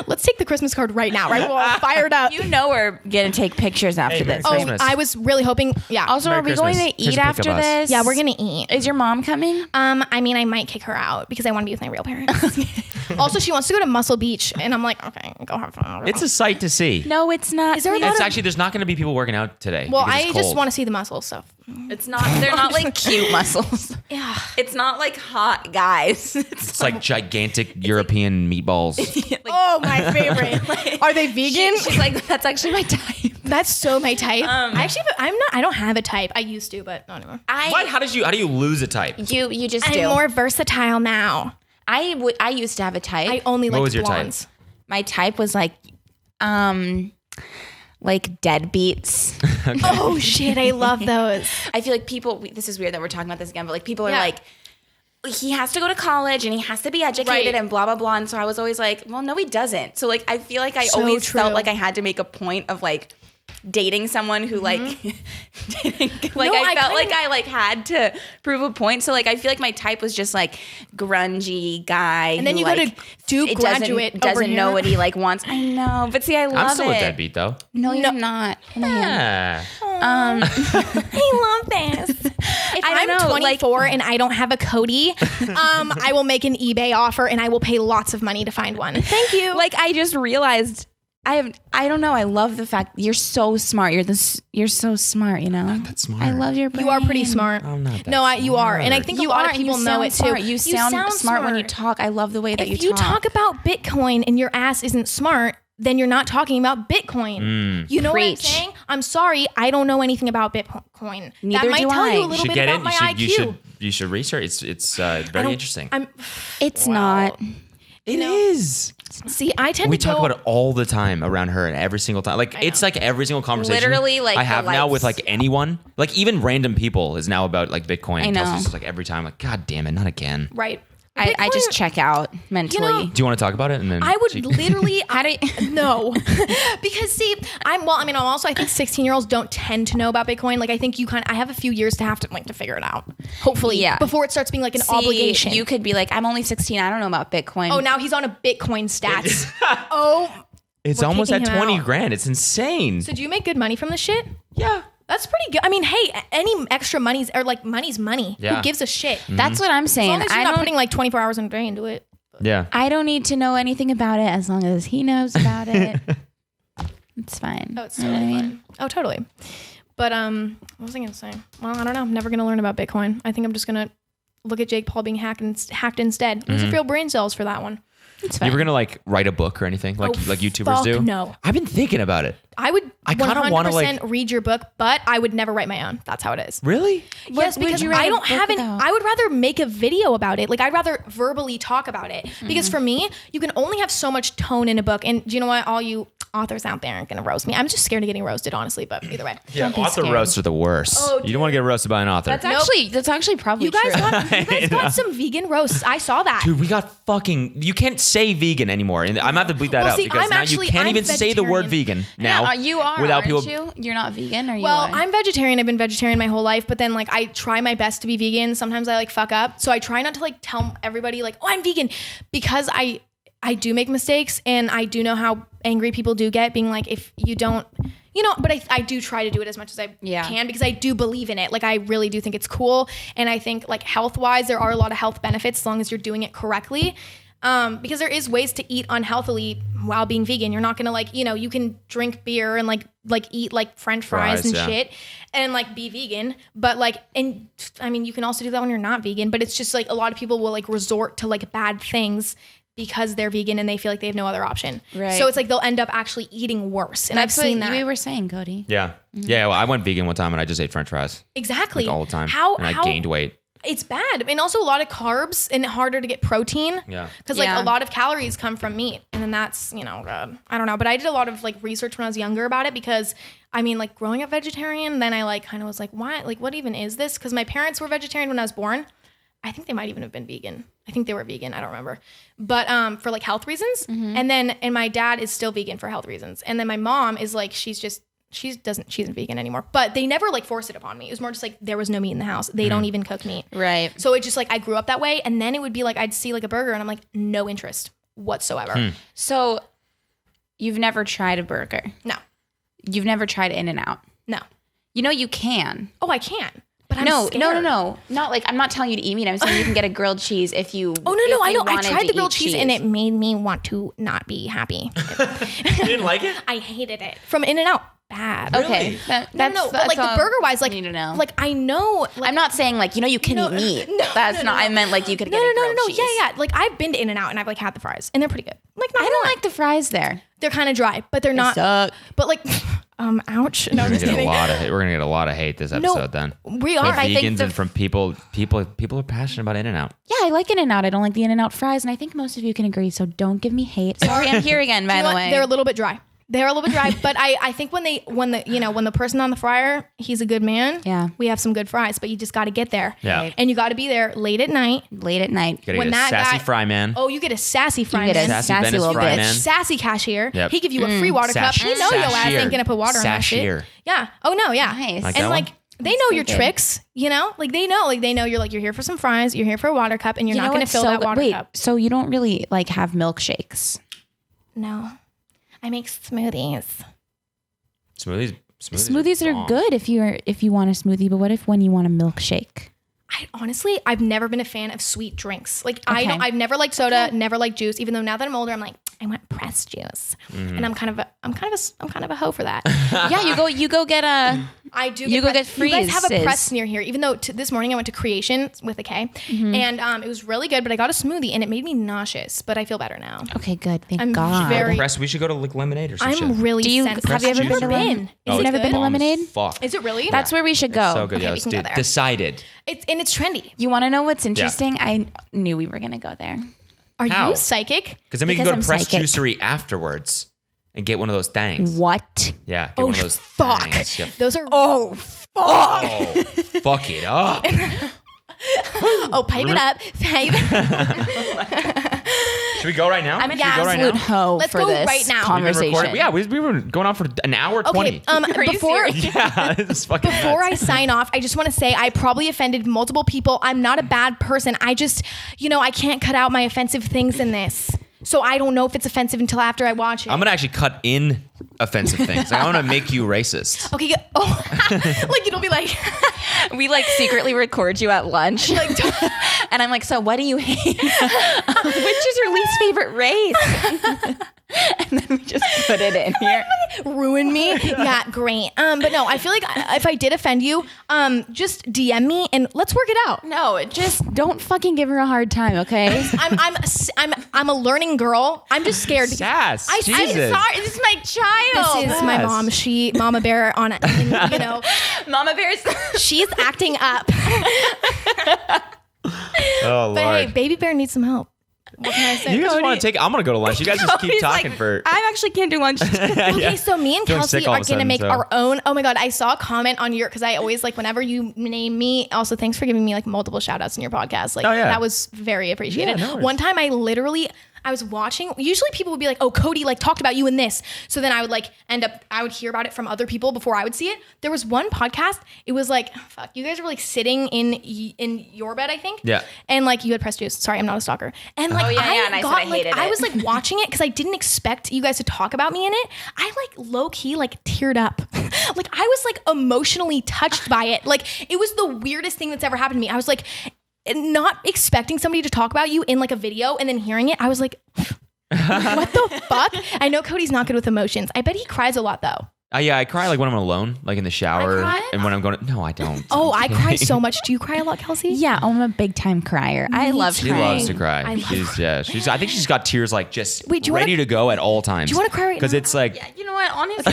Let's take the Christmas card right now, right? We're all fired up. You know we're gonna take pictures after this. Merry Oh, Christmas. I was really hoping. Yeah. Also, Merry are we going Christmas. to Here's eat a pick after of us. this? Yeah, we're gonna eat. Is your mom coming? I mean, I might kick her out because I want to be with my real parents. Also, she wants to go to Muscle Beach, and I'm like, okay, go have fun. It's a sight to see. No, it's not. Is there a lot It's of- actually there's not going to be people working out today. Well, because I it's just cold. want to see the muscle stuff. It's not. They're not like cute muscles. Yeah. It's not like hot guys. It's like gigantic European meatballs. Oh, my favorite. Are they vegan? She's like, that's actually my type. That's so my type. I actually, I don't have a type. I used to, but not anymore. What? How do you lose a type? You just I'm do. more versatile now. I used to have a type. I only What like was your type? blondes. My type was like deadbeats. Oh shit, I love those. I feel like people. This is weird that we're talking about this again, but like people are Yeah. like, he has to go to college and he has to be educated Right. and blah blah blah. And so I was always like, well, no, he doesn't. So like I feel like I So always true. felt like I had to make a point of like dating someone who like didn't, like No, I felt like kinda- I like had to prove a point. So like I feel like my type was just like grungy guy. And then who, you go to like, Duke it graduate over doesn't know here. what he like wants. I know, but see, I love I'm still it. a deadbeat though. No, you're not. Come on. Yeah. I love this. If I I'm don't know, 24 and I don't have a Cody, I will make an eBay offer and I will pay lots of money to find one. Thank you. Like I just realized I don't know. I love the fact you're so smart. You're so smart, you know? That's smart. I love your brain. you are pretty smart. I'm not that No, you are. And I smart. think You a lot are, of people you know sound it too. smart. You sound smart when you talk. I love the way that If you you talk about Bitcoin and your ass isn't smart, then you're not talking about Bitcoin. You know Preach. what I'm saying? I'm sorry, I don't know anything about Bitcoin. Neither that might do tell I. you a You little should bit get about it. my IQ. You should research. It's very interesting. It's not. It is. See, I tend We to talk go. about it all the time around her, and every single time. Like it's like every single conversation. Literally, like, I have the now lights. with like anyone, like even random people, is now about like Bitcoin. I and know. Tesla's just like every time, like God damn it, not again. Right. I just Bitcoin- check out mentally. Do you want to talk about it? And then I would she- literally. How do you- No, because see, I'm also. I think 16-year-olds don't tend to know about Bitcoin. Like I think I have a few years to have to figure it out. Hopefully, Yeah. before it starts being like an See, obligation. You could be like, I'm only 16. I don't know about Bitcoin. Oh, now he's on a Bitcoin stats. Oh, it's we're almost at kicking him 20 out. grand. It's insane. so do you make good money from this shit? Yeah. That's pretty good. I mean, hey, any extra money's money's money. Yeah. Who gives a shit? That's what I'm As saying. long as you're I not don't. putting like 24 hours in a day into it. Yeah. I don't need to know anything about it as long as he knows about it. It's fine. Oh, it's You know totally what I mean? fine. Oh, totally. But what was I gonna say? Well, I don't know. I'm never gonna learn about Bitcoin. I think I'm just gonna look at Jake Paul being hacked instead. Use a real brain cells for that one. It's You fine. ever gonna like write a book or anything like YouTubers fuck do? no. I've been thinking about it. I would I kinda 100% wanna, like- read your book, but I would never write my own. That's how it is. Really? Yes, would because you write I a don't book have about? I would rather make a video about it. Like I'd rather verbally talk about it because for me, you can only have so much tone in a book. And do you know what? All you authors out there are gonna roast me. I'm just scared of getting roasted, honestly. But either way, Yeah. be Author scared. roasts are the worst. Oh, you don't want to get roasted by an author. That's actually probably you guys true. got some vegan roasts. I saw that. Dude, we got fucking. You can't say vegan anymore, and I'm gonna have to bleep that Well, out see, because I'm now actually- you can't I'm even say the word vegetarian. vegan now. you are, without aren't people. you? You're not vegan, or you Well, are? I'm vegetarian. I've been vegetarian my whole life, but then like I try my best to be vegan. Sometimes I like fuck up, so I try not to like tell everybody like, "Oh, I'm vegan," because I do make mistakes, and I do know how angry people do get being like, if you don't, but I do try to do it as much as I can because I do believe in it. Like I really do think it's cool, and I think like health wise, there are a lot of health benefits as long as you're doing it correctly. Because there is ways to eat unhealthily while being vegan. You're not gonna you can drink beer and like eat like French fries and yeah. shit and like be vegan. But and I mean, you can also do that when you're not vegan. But it's just like a lot of people will like resort to like bad things because they're vegan and they feel like they have no other option. Right. So it's like they'll end up actually eating worse. And That's I've seen what that. we were saying, Cody. Yeah. Yeah. Well, I went vegan one time and I just ate French fries Exactly. all the time. How I gained weight. It's bad. And also a lot of carbs and harder to get protein. Yeah. Because like Yeah. a lot of calories come from meat. And then that's, good. I don't know. But I did a lot of like research when I was younger about it because I mean like growing up vegetarian, then I like kind of was like, why? Like what even is this? Because my parents were vegetarian when I was born. I think they might even have been vegan. I think they were vegan. I don't remember. But for like health reasons. And my dad is still vegan for health reasons. And then my mom is like, she isn't vegan anymore. But they never like forced it upon me. It was more just like there was no meat in the house. They don't even cook meat. Right. So it just like I grew up that way, and then it would be like I'd see like a burger, and I'm like no interest whatsoever. So you've never tried a burger. No, You've never tried In-N-Out. no. You know you can. Oh, I can, but I'm No. scared. Not like I'm not telling you to eat meat. I'm saying you can get a grilled cheese if you. Oh no, if I you know. I wanted tried to the grilled eat cheese, and it made me want to not be happy. You didn't like it? I hated it from In-N-Out. Bad. Okay. That's No, but like the all burger wise, like you need to know. like I know. Like, I'm not saying like you can eat meat. That's not. I meant like you could no, get a grilled no. cheese. Yeah. Like I've been to In-N-Out and I've like had the fries, and they're pretty good. Like I don't like the fries there. they're kind of dry, but they're not. Suck. But like, ouch. No, I'm just kidding. We're gonna get a lot of hate this episode then. We are. From I think vegans and from people are passionate about In-N-Out. Yeah, I like In-N-Out. I don't like the In-N-Out fries, and I think most of you can agree. So don't give me hate. Sorry, I'm here again. By you know the what? way, They're a little bit dry. They're a little bit dry, but I think when the person on the fryer, he's a good man. Yeah. We have some good fries, but you just got to get there. Yeah. And you got to be there late at night. Late at night. Gotta When get a that sassy guy- fry man. Oh, you get a sassy fry You get a man. Sassy Venice little fry bitch. man. Sassy cashier. Yep. He give you a free water cup. He know your ass Sashier. ain't gonna put water on that shit. Sashier. Yeah. Oh no. Yeah. Nice. Like And that like one? they know your good. tricks. You know, like they know you're here for some fries. You're here for a water cup, and you're not gonna fill that water cup. So you don't really like have milkshakes? No, I make smoothies. Smoothies Smoothies are good if you want a smoothie, but what if when you want a milkshake? I've never been a fan of sweet drinks. Like Okay. I've never liked soda, never liked juice. Even though now that I'm older, I'm like, I want pressed juice, and I'm kind of a hoe for that. Yeah, you go get a. I do. You go get You guys have a freezes. press near here. Even though this morning I went to Creation with a K, and it was really good. But I got a smoothie and it made me nauseous. But I feel better now. Okay, good. Thank I'm God. very- Press. We should go to like Lemonade or some shit. I'm really. Do you sensitive. have you ever Pressed been to juice? Lemonade? Is You it never good? been to Bomb as Lemonade? Fuck. Is it really? That's where we should go. So good. Okay, Yeah, we let's can do go it. there. Decided. It's trendy. You want to know what's interesting? I knew we were gonna go there. Are How? you psychic? Because then we can Because go to I'm Press psychic. Juicery afterwards and get one of those things. What? Yeah, get Oh one of those fuck! things. Yeah. Those are Oh, Oh, fuck it up. pipe it up, pipe. Should we go right now? I'm an Should we go right absolute now? hoe Let's for go this right now. We've been recording- conversation. Yeah, we were going on for an hour 20. Okay. Before Yeah, this is fucking Before I nuts. sign off, I just want to say I probably offended multiple people. I'm not a bad person. I just, I can't cut out my offensive things in this. So I don't know if it's offensive until after I watch it. I'm gonna actually cut in offensive things. I want to make you racist. Okay. Oh, like it'll be like, We like secretly record you at lunch, and I'm like, so what do you hate? Which is your least favorite race? And then we just put it in here. ruin me. Yeah, great. But no, I feel like if I did offend you, just DM me and let's work it out. No, just don't fucking give her a hard time, okay? I'm a learning girl. I'm just scared. Sass. I'm Jesus. Sorry, this is my child. This is my mom. Mama Bear on it. Mama Bear's. She's acting up. Oh, But Lord. hey, Baby Bear needs some help. What can I say? You guys want to take? I'm gonna go to lunch. You guys just keep Cody's talking like, for. I actually can't do lunch. Okay, so me and Feeling Kelsey sick all are of a gonna sudden, make so- our own. Oh my god, I saw a comment on your because I always like whenever you name me. Also, thanks for giving me like multiple shout outs in your podcast. Like Oh, yeah. that was very appreciated. Yeah, no worries. One time I was watching. Usually people would be like, "Oh, Cody like talked about you in this." So then I would like I would hear about it from other people before I would see it. There was one podcast. It was like, fuck, you guys were like sitting in your bed, I think. Yeah. And like you had pressed juice. Sorry, I'm not a stalker. And like yeah, and I said I hated I it. was like watching it because I didn't expect you guys to talk about me in it. I like low key like teared up. Like I was like emotionally touched by it. Like it was the weirdest thing that's ever happened to me. I was like not expecting somebody to talk about you in like a video and then hearing it. I was like, what the fuck? I know Cody's not good with emotions. I bet he cries a lot though. Yeah, I cry like when I'm alone, like in the shower, cry? and when I'm going. No, I don't. Oh, I cry so much. Do you cry a lot, Kelsey? Yeah, I'm a big time crier. I love She crying. loves to cry. I love She's. I think she's got tears like just Wait, do you ready wanna- to go at all times. Do you wanna cry right Because now? it's like You know what? Honestly,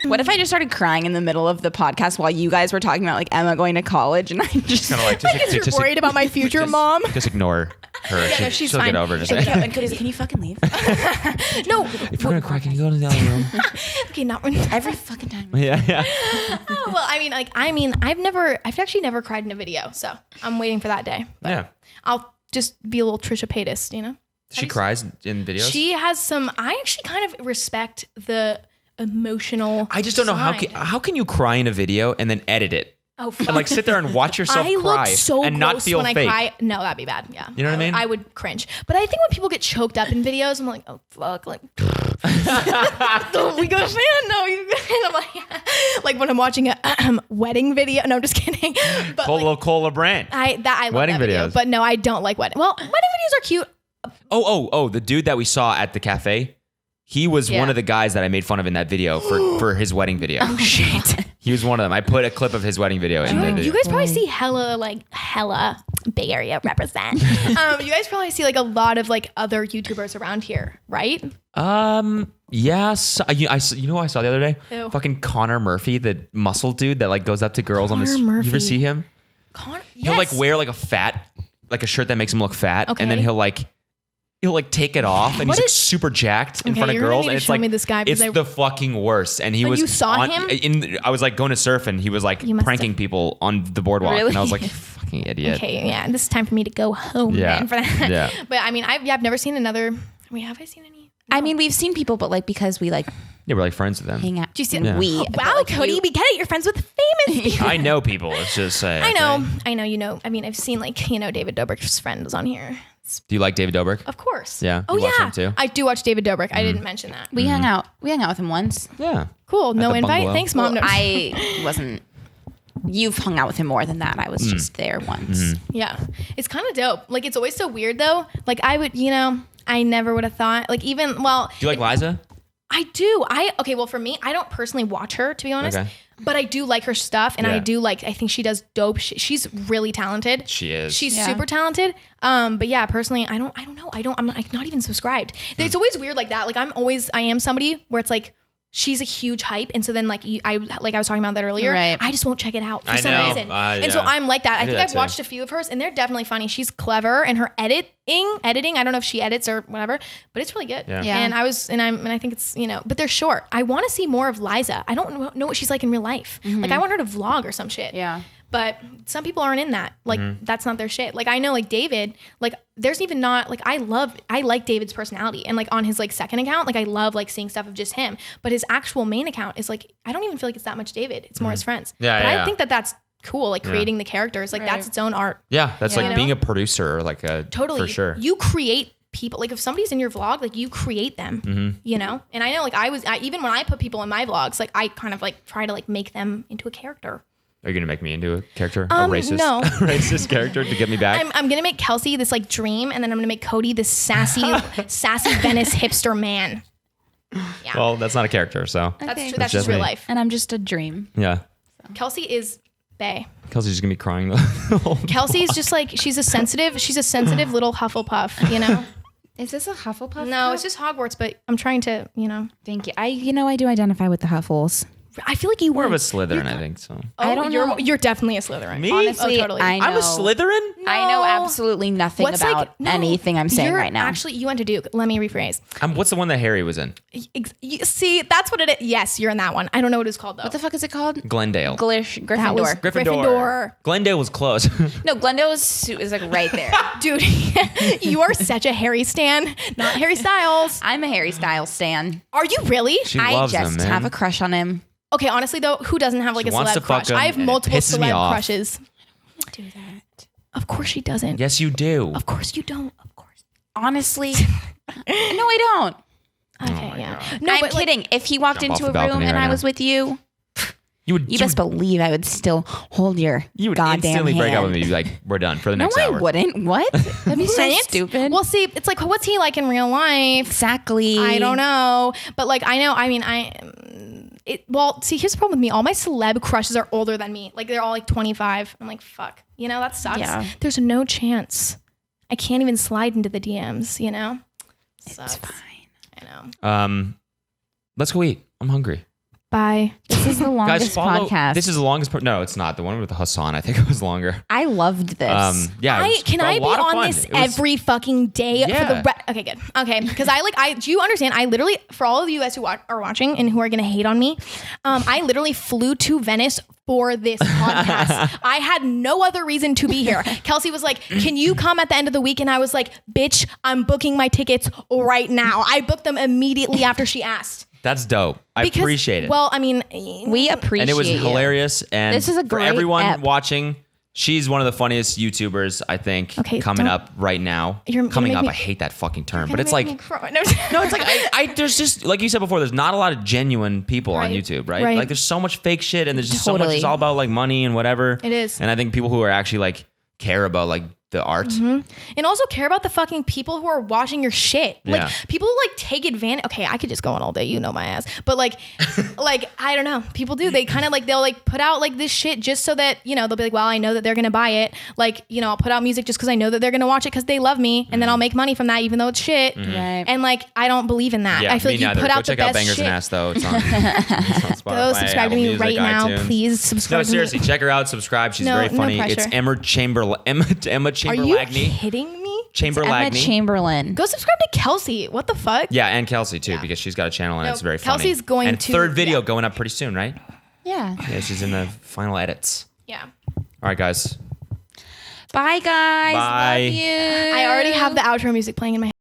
what if I just started crying in the middle of the podcast while you guys were talking about like Emma going to college, and I just kind of like just You're worried about my future, Mom? Just ignore her. no, she's she'll fine. get over it. Just and like, Cody's like, can you fucking leave? No. if you're gonna cry, can you go to the other room? Okay, not Every fucking time. Yeah. Oh, well, I've actually never cried in a video, so I'm waiting for that day. But Yeah. I'll just be a little Trisha Paytas, you know? She cries in videos. She has some, I actually kind of respect the emotional I just don't know side. how can you cry in a video and then edit it Oh, fuck. and like sit there and watch yourself I cry look so and gross not feel when fake. I cry. No, that'd be bad. Yeah. You know what I mean? I would cringe. But I think when people get choked up in videos, I'm like, oh, fuck. Like, don't we go fan? No, you and I'm like when I'm watching a wedding video. No, I'm just kidding. But like, Cole LeBrand. I love Wedding that video. videos. But no, I don't like wedding. Well, wedding videos are cute. Oh, the dude that we saw at the cafe. He was Yeah. one of the guys that I made fun of in that video for his wedding video. Oh shit. He was one of them. I put a clip of his wedding video in the video. You guys probably see hella Bay Area represent. You guys probably see like a lot of like other YouTubers around here, right? Yes. You know what I saw the other day? Who? Fucking Connor Murphy, the muscle dude that like goes up to girls on this. Connor You ever Murphy. see him? Yes. He'll like wear like a shirt that makes him look fat, and then Okay. he'll like he'll like take it off and What he's like is- super jacked in Okay, front of you're gonna girls, need and to it's show like me this guy, it's because the fucking worst. And he Oh, was you saw him? I was like going to surf, and he was like You must pranking have- people on the boardwalk, Really? and I was like, fucking idiot. Okay, yeah, this is time for me to go home. Yeah. Then for that. Yeah. But I mean, I've never seen another. Wait, have I seen any? I mean, we've seen people, but like because we like Yeah, we're like friends with them. hang out. Do you see? Yeah. We but, Wow, like, Cody, you- we get it. You're friends with famous people. I know people. Let's just say. I know, okay? I know. You know. I mean, I've seen like David Dobrik's friend was on here. Do you like David Dobrik? Of course. Yeah, Oh you watch yeah. him too? I do watch David Dobrik. I didn't mention that. we hung out. We hung out with him once. Yeah. Cool. No the invite. bungalow. Thanks, mom. Well, No. I wasn't. You've hung out with him more than that. I was just there once. Yeah, it's kind of dope. Like, it's always so weird though. Like, I would, I never would have thought. Like, even well, Do you like Liza? I do. Okay. Well, for me, I don't personally watch her, to be honest. Okay. But I do like her stuff, and Yeah. I think she does dope shit. She's really talented. She is. She's Yeah. super talented. But yeah, personally, I don't know. I'm not even subscribed. It's always weird like that. Like, I am somebody where it's like, she's a huge hype, and so then like I was talking about that earlier. Right. I just won't check it out for I some know. reason, and so Yeah. I'm like that. I do think that I've too. watched a few of hers, and they're definitely funny. She's clever, and her editing. I don't know if she edits or whatever, but it's really good. Yeah. Yeah. And I think it's but they're short. I want to see more of Liza. I don't know what she's like in real life. Like, I want her to vlog or some shit. Yeah. But some people aren't in that. Like, that's not their shit. Like, I know, like, David, like, there's even not, like, I like David's personality. And, like, on his, like, second account, like, I love, like, seeing stuff of just him. But his actual main account is, like, I don't even feel like it's that much David. It's more his friends. Yeah, but yeah. I think that's cool, like, creating the characters. Like, that's its own art. Yeah, that's Yeah. like being a producer, or like a Totally. for sure. You create people. Like, if somebody's in your vlog, like, you create them, And I know, like, even when I put people in my vlogs, like, I kind of, like, try to, like, make them into a character. Are you gonna make me into a character, a racist, no. racist character to get me back? I'm gonna make Kelsey this like dream, and then I'm gonna make Cody this sassy Venice hipster man. Yeah, Well, that's not a character, so that's Okay. true. That's just just real me. life. And I'm just a dream. yeah. Kelsey is bae. Kelsey's just gonna be crying the whole Kelsey's just like she's a sensitive little Hufflepuff. Is this a Hufflepuff? No, it's just Hogwarts, but I'm trying to. Thank you. I do identify with the Huffles. I feel like you more were of a Slytherin, I think. So I don't you're know. you're definitely a Slytherin. Me? Honestly, Oh, totally. I know. I'm a Slytherin. I know No. absolutely nothing about anything I'm saying you're right now. Actually, you went to Duke. Let me rephrase. What's the one that Harry was in? See, that's what it is. Yes, you're in that one. I don't know what it's called though. What the fuck is it called? Glendale. That was Gryffindor. Gryffindor. Glendale was close. No, Glendale is like right there. Dude, you are such a Harry stan, not Harry Styles. I'm a Harry Styles stan. Are you really? She I loves just him, man. have a crush on him. Okay, honestly though, who doesn't have like She a wants to celeb fuck crush? him, I have and it multiple pisses me celeb off. crushes. Do that. Of course she doesn't. Yes, you do. Of course you don't. Of course. Honestly, no, I don't. Okay, yeah. No, I'm but like, kidding. If he walked Jump into off a the room balcony and right I now. was with you, You would. you best believe I would still hold your You would goddamn instantly hand. break up with me. Like, we're done for the No, next I hour. wouldn't. What? That'd be so Right? stupid. Well, see, it's like, what's he like in real life? exactly. I don't know, but like I know. I mean, see, here's the problem with me. All my celeb crushes are older than me. Like, they're all like 25. I'm like, fuck. That sucks. Yeah. There's no chance. I can't even slide into the DMs. Sucks. It's fine. I know. Let's go eat. I'm hungry. Bye. This is the Guys, longest follow. podcast. This is the longest. No, it's not. The one with Hassan, I think it was longer. I loved this. Yeah. it was Can a I be lot of on fun. this It was- every fucking day for Yeah. the okay, good. Okay, because do you understand? I literally, for all of you guys who are watching and who are gonna hate on me, I literally flew to Venice for this podcast. I had no other reason to be here. Kelsey was like, "Can you come at the end of the week?" And I was like, "Bitch, I'm booking my tickets right now." I booked them immediately after she asked. That's dope. I Because- appreciate it. Well, I mean, we appreciate and it was you. hilarious. And This is a for great everyone ep. watching, she's one of the funniest YouTubers, I think, Okay, coming don't- up right now. You're gonna Coming make up, me- I hate that fucking term, but Gonna it's make like, me cry. no, it's like, there's just, like you said before, there's not a lot of genuine people on Right. YouTube, right? Right. Like, there's so much fake shit, and there's just so much, Totally. it's all about like money and whatever. It is. And I think people who are actually like care about like the art. Mm-hmm. And also care about the fucking people who are watching your shit. Like, Yeah. people who like take advantage. Okay, I could just go on all day, you know my ass. But like, I don't know. People do. They kind of like, they'll like put out like this shit just so that, they'll be like, well, I know that they're going to buy it. Like, I'll put out music just because I know that they're going to watch it because they love me. And then I'll make money from that, even though it's shit. Right. And like, I don't believe in that. Mm-hmm. Yeah, I feel me like you neither. put Go out the check out best Bangers shit. and Ass though. It's on, it's on Spotify, Go subscribe to Apple me Music, right now. iTunes. Please subscribe No, to me. seriously, check her out. Subscribe. She's No- very no funny. pressure. It's Emma Are you Chamberlain. kidding me? Chamberlain. Chamberlain. Go subscribe to Kelsey. What the fuck? Yeah, and Kelsey too, because she's got a channel and No, it's very funny. Kelsey's going and to- third video yeah. going up pretty soon, right? Yeah. Yeah, she's in the final edits. Yeah. All right, guys. Bye, guys. Bye. Love you. I already have the outro music playing in my head.